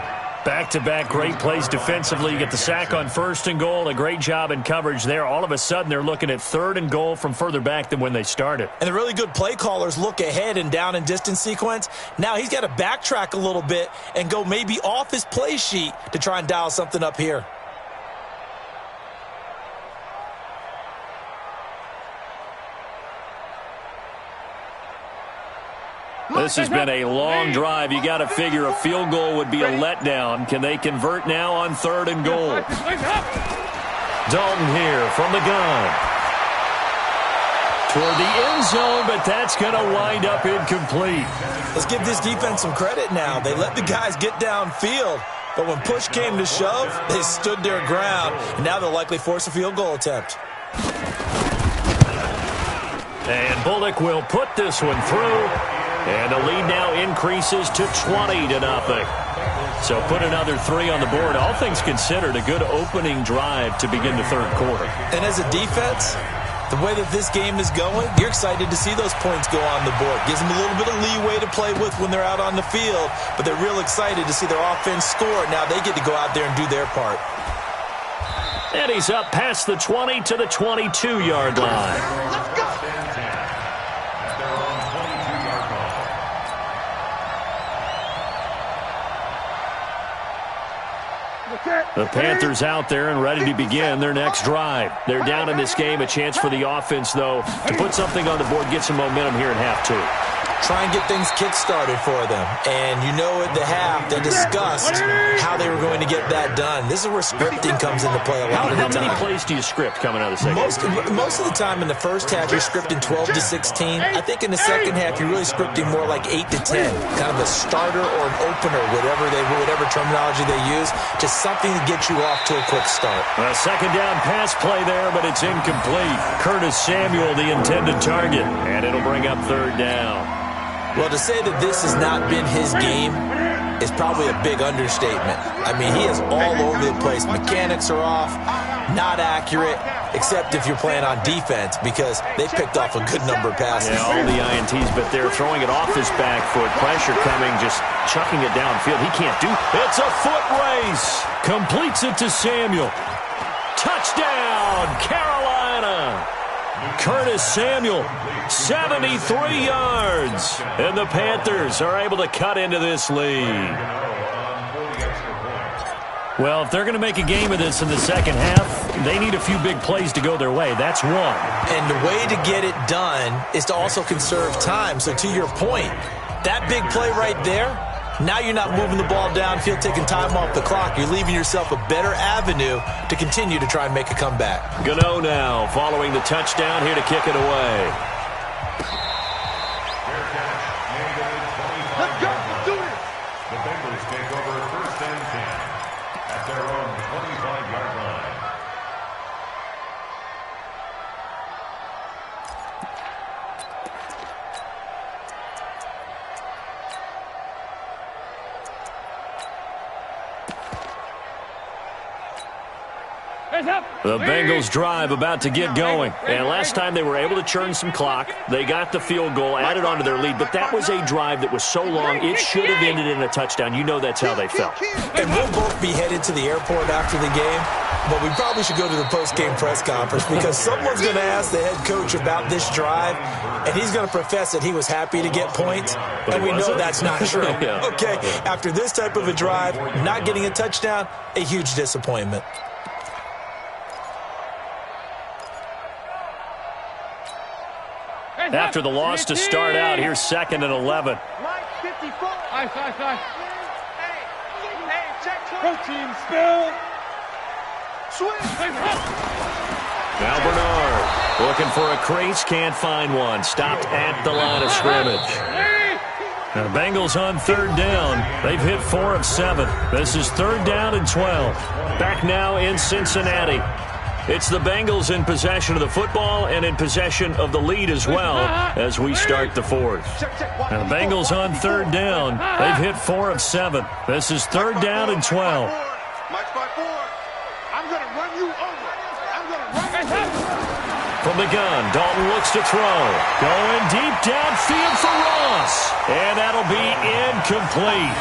Back-to-back great plays defensively. You get the sack on 1st and goal. A great job in coverage there. All of a sudden, they're looking at 3rd and goal from further back than when they started. And the really good play callers look ahead and down and distance sequence. Now he's got to backtrack a little bit and go maybe off his play sheet to try and dial something up here. This has been a long drive. You got to figure a field goal would be a letdown. Can they convert now on 3rd and goal? Dalton here from the gun. Toward the end zone, but that's going to wind up incomplete. Let's give this defense some credit now. They let the guys get downfield, but when push came to shove, they stood their ground, and now they'll likely force a field goal attempt. And Bullock will put this one through. And the lead now increases to 20-0. So put another 3 on the board. All things considered, a good opening drive to begin the 3rd quarter. And as a defense, the way that this game is going, you're excited to see those points go on the board. Gives them a little bit of leeway to play with when they're out on the field, but they're real excited to see their offense score. Now they get to go out there and do their part. And he's up past the 20 to the 22-yard line. Let's go. The Panthers out there and ready to begin their next drive. They're down in this game. A chance for the offense, though, to put something on the board, get some momentum here in half 2. Try and get things kick-started for them. And you know at the half, they discussed how they were going to get that done. This is where scripting comes into play a lot of the time. How many plays do you script coming out of the second? Most of the time in the first half, you're scripting 12 to 16. I think in the second half, you're really scripting more like 8 to 10. Kind of a starter or an opener, whatever terminology they use. Just something to get you off to a quick start. A second down pass play there, but it's incomplete. Curtis Samuel, the intended target. And it'll bring up 3rd down. Well, to say that this has not been his game is probably a big understatement. I mean, he is all over the place. Mechanics are off, not accurate, except if you're playing on defense because they picked off a good number of passes. Yeah, all the INTs, but they're throwing it off his back foot. Pressure coming, just chucking it downfield. He can't do it. It's a foot race. Completes it to Samuel. Touchdown, Carolina. Curtis Samuel, 73 yards. And the Panthers are able to cut into this lead. Well, if they're going to make a game of this in the second half, they need a few big plays to go their way. That's one. And the way to get it done is to also conserve time. So to your point, that big play right there, Now you're not moving the ball downfield, taking time off the clock. You're leaving yourself a better avenue to continue to try and make a comeback. Gano now following the touchdown here to kick it away. Let's go. Let's do this. The Bengals take over 1st and 10 at their own 25-yard line. The Bengals drive about to get going. And last time they were able to churn some clock. They got the field goal, added on to their lead. But that was a drive that was so long, it should have ended in a touchdown. You know that's how they felt. And we'll both be headed to the airport after the game. But we probably should go to the post-game press conference because someone's going to ask the head coach about this drive. And he's going to profess that he was happy to get points. And we know that's not true. Yeah. Okay, after this type of a drive, not getting a touchdown, a huge disappointment. After the loss to start out, here's 2nd and 11. Mike 54. Ice. Hey, check. Protein spill. Swing. Now Bernard looking for a crease, can't find one. Stopped at the line of scrimmage. Now the Bengals on 3rd down. They've hit 4 of 7. This is 3rd down and 12. Back now in Cincinnati. It's the Bengals in possession of the football and in possession of the lead as well as we start the 4th. Now the Bengals on 3rd down. They've hit 4 of 7. This is 3rd down and 12. Mike 5-4. I'm going to run you over. I'm going to run you over. From the gun, Dalton looks to throw. Going deep downfield for Ross. And that'll be incomplete.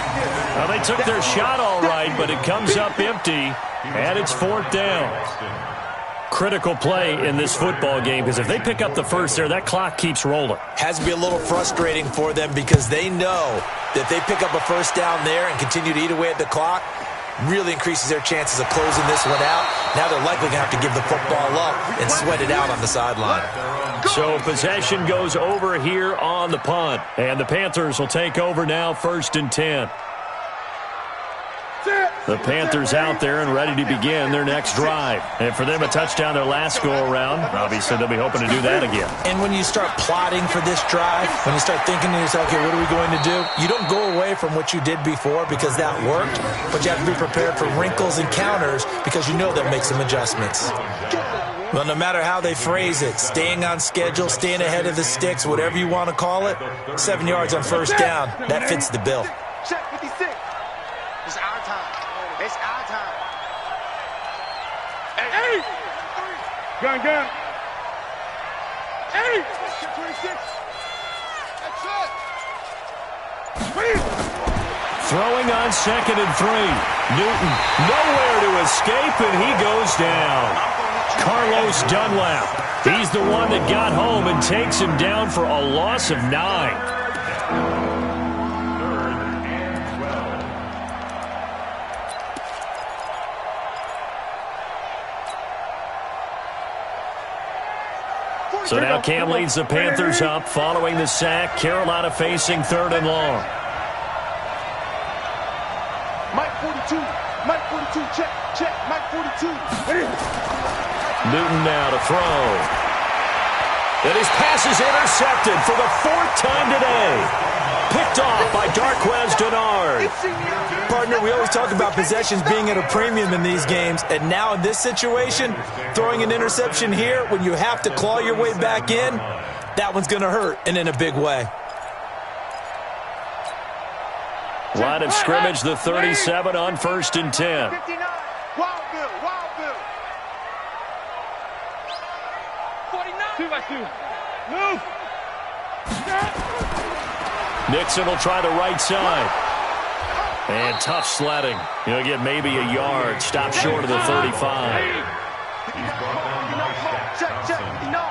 Now they took their shot all right, but it comes up empty. And it's 4th down. Critical play in this football game because if they pick up the first there, that clock keeps rolling. Has to be a little frustrating for them because they know that they pick up a first down there and continue to eat away at the clock, really increases their chances of closing this one out. Now they're likely going to have to give the football up and sweat it out on the sideline. So possession goes over here on the punt. And the Panthers will take over now 1st and 10. The Panthers out there and ready to begin their next drive. And for them, a touchdown their last go-around. Obviously, they'll be hoping to do that again. And when you start plotting for this drive, when you start thinking to yourself, okay, what are we going to do? You don't go away from what you did before because that worked, but you have to be prepared for wrinkles and counters because you know they'll make some adjustments. Well, no matter how they phrase it, staying on schedule, staying ahead of the sticks, whatever you want to call it, 7 yards on 1st down, that fits the bill. Check 56. It's our time. It's our time. Hey. Gun. Hey. 26. That's it. Throwing on 2nd and 3. Newton nowhere to escape, and he goes down. Carlos Dunlap. He's the one that got home and takes him down for a loss of 9. So now Cam leads the Panthers up following the sack. Carolina facing 3rd and long. Mike 42. Mike 42. Check. Mike 42. Newton now to throw. And his pass is intercepted for the 4th time today. Picked off by Darqueze Dennard. Partner, we always talk about possessions being at a premium in these games, and now in this situation, throwing an interception here when you have to claw your way back in, that one's going to hurt, and in a big way. Line of scrimmage, the 37 on 1st and 10. 59. Wild Bill. 49. 2-by-2. Move. Nixon will try the right side. And tough sledding. He'll get maybe a yard. Stop short of the 35. Check. 59.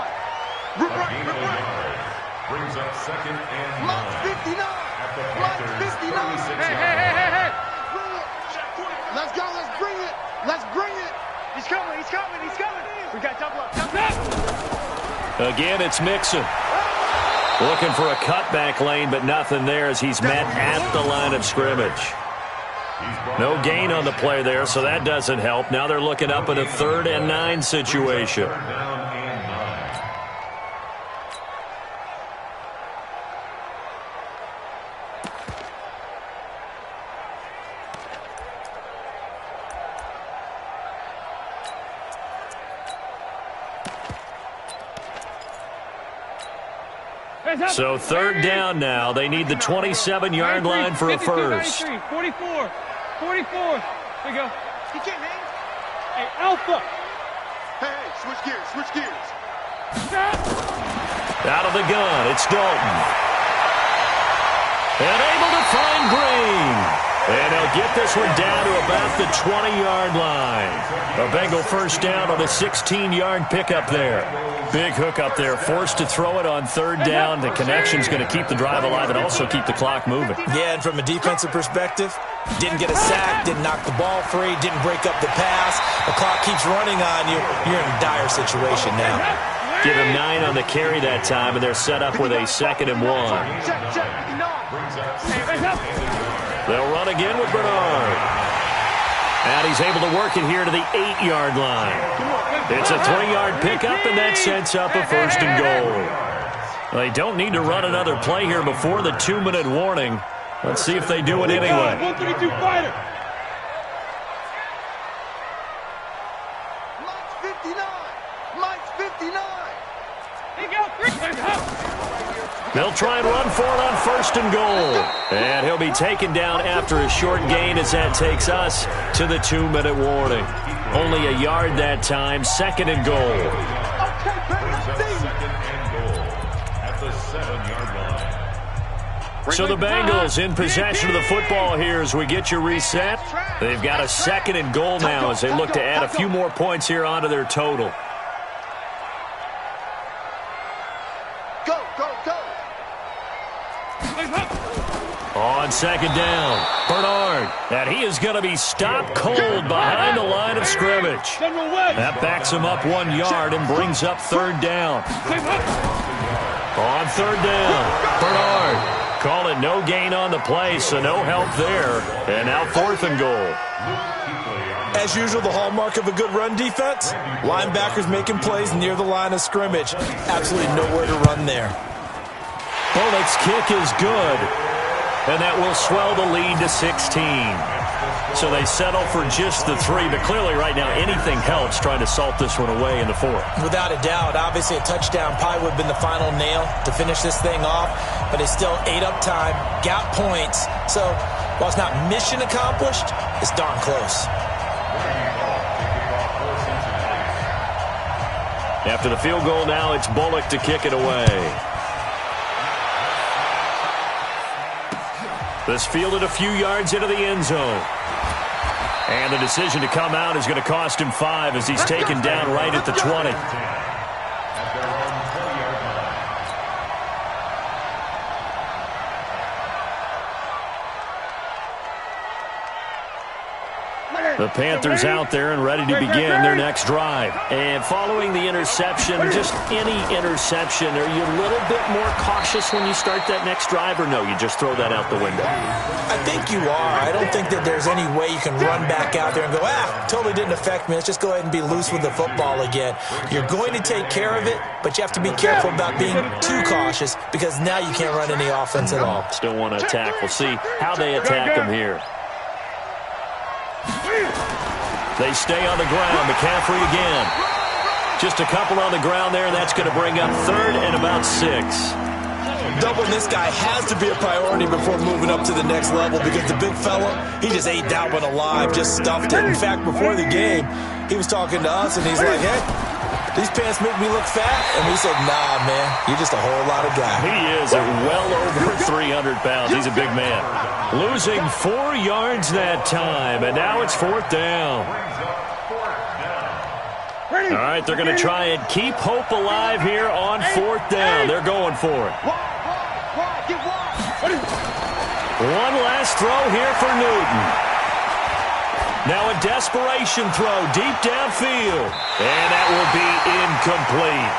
Brings up 2nd and 9. Mike 59. Mike 59. Hey. Let's go. Let's bring it. He's coming. We got double up. Again, it's Mixon. Looking for a cutback lane, but nothing there as he's met at the line of scrimmage. No gain on the play there, so that doesn't help. Now they're looking up at a 3rd and 9 situation. So 3rd down now. They need the 27-yard line for a first. 44. 44. There you go. He can't hang. Hey, Alpha. Hey, switch gears, switch gears. Out of the gun, it's Dalton. And able to find Green. And he'll get this one down to about the 20-yard line. A Bengal first down on a 16-yard pickup there. Big hook up there, forced to throw it on 3rd down. The connection's going to keep the drive alive and also keep the clock moving. Yeah, and from a defensive perspective, didn't get a sack, didn't knock the ball free, didn't break up the pass. The clock keeps running on you. You're in a dire situation now. Give him 9 on the carry that time, and they're set up with a 2nd and 1. They'll run again with Bernard. And he's able to work it here to the 8-yard line. It's a 3-yard pickup, and that sets up a 1st and goal. They don't need to run another play here before the 2-minute warning. Let's see if they do it anyway. 132 fighter. Mike's 59. Mike's 59. Here you go. They'll try and run for it on 1st and goal. And he'll be taken down after a short gain as that takes us to the 2-minute warning. Only a yard that time, 2nd and goal. At the 7-yard line. So the Bengals in possession of the football here as we get you reset. They've got a 2nd and goal now as they look to add a few more points here onto their total. Go, go, go. On 2nd down, Bernard. And he is going to be stopped cold behind the line of scrimmage. That backs him up 1 yard and brings up 3rd down. On 3rd down, Bernard. Call it no gain on the play, so no help there. And now 4th and goal. As usual, the hallmark of a good run defense, linebackers making plays near the line of scrimmage. Absolutely nowhere to run there. Bullock's kick is good, and that will swell the lead to 16. So they settle for just the 3, but clearly right now anything helps trying to salt this one away in the 4th. Without a doubt, obviously a touchdown probably would have been the final nail to finish this thing off, but it's still ate up time, got points. So while it's not mission accomplished, it's darn close. After the field goal now, it's Bullock to kick it away. This fielded a few yards into the end zone. And the decision to come out is going to cost him 5 as he's taken down right at the 20. The Panthers out there and ready to begin their next drive. And following the interception, just any interception, are you a little bit more cautious when you start that next drive, or no, you just throw that out the window? I think you are. I don't think that there's any way you can run back out there and go, totally didn't affect me. Let's just go ahead and be loose with the football again. You're going to take care of it, but you have to be careful about being too cautious because now you can't run any offense at all. Still want to attack. We'll see how they attack him here. They stay on the ground. McCaffrey again. Just a couple on the ground there, and that's going to bring up 3rd and about 6. Doubling this guy has to be a priority before moving up to the next level because the big fella, he just ate that one alive, just stuffed it. In fact, before the game, he was talking to us, and he's like, hey, these pants make me look fat. And we said, nah, man, you're just a whole lot of guy. He is at well over 300 pounds. He's a big man. Losing 4 yards that time, and now it's 4th down. All right, they're going to try and keep hope alive here on 4th down. They're going for it. One last throw here for Newton. Now a desperation throw deep downfield, and that will be incomplete.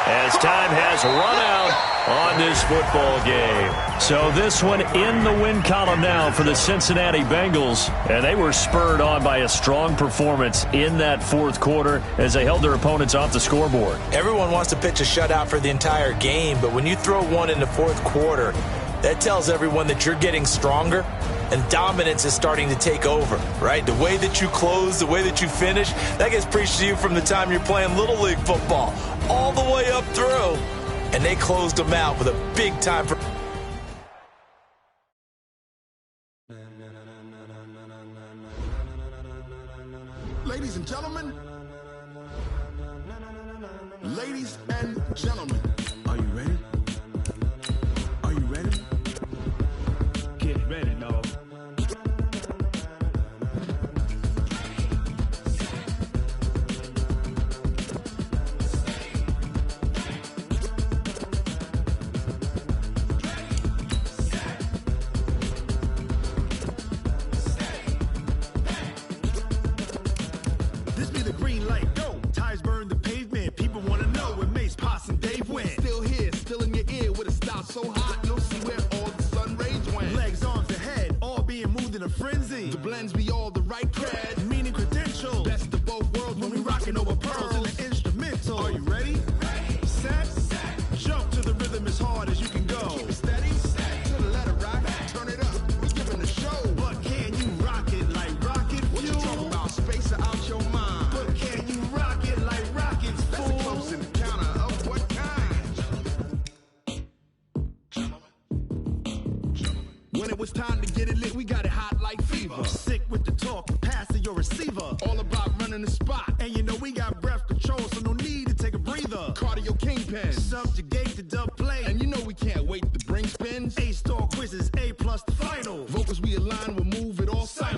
as time has run out on this football game. So this one in the win column now for the Cincinnati Bengals, and they were spurred on by a strong performance in that fourth quarter as they held their opponents off the scoreboard. Everyone wants to pitch a shutout for the entire game, but when you throw one in the fourth quarter, that tells everyone that you're getting stronger and dominance is starting to take over, right? The way that you close, the way that you finish, that gets preached to you from the time you're playing Little League football all the way up through. And they closed them out with a big time. Ladies and gentlemen, are you ready? Are you ready? Get ready, dog. This be the green light, go. Tires burn the pavement. People want to know where Mace, Potts, and Dave went. Still here, still in your ear with a style so hot, you'll see where all the sun rays went. Legs, arms, and head, all being moved in a frenzy. The blends be all the right cred, meaning credentials. Best of both worlds when we rockin' over pearls in the instrumental. Are you ready? Set. Jump to the rhythm as hard as you can go. Keep it steady, to the letter rock. Turn it up, we giving the show. But can you rock it like rocket fuel? What you talking about? Space it out your mind. But can you rock it like rockets, fool? That's a close encounter of what kind? When it was time to get it lit, we got it hot like fever. Sick with the talk, passing your receiver. All about running the spot. And you know we got breath control, so no need to take a breather. Cardio kingpin, subjugate the dub play. And you know we can't wait to bring spins. A-star quizzes, A+ the final. Vocals we align, we'll move it all sides.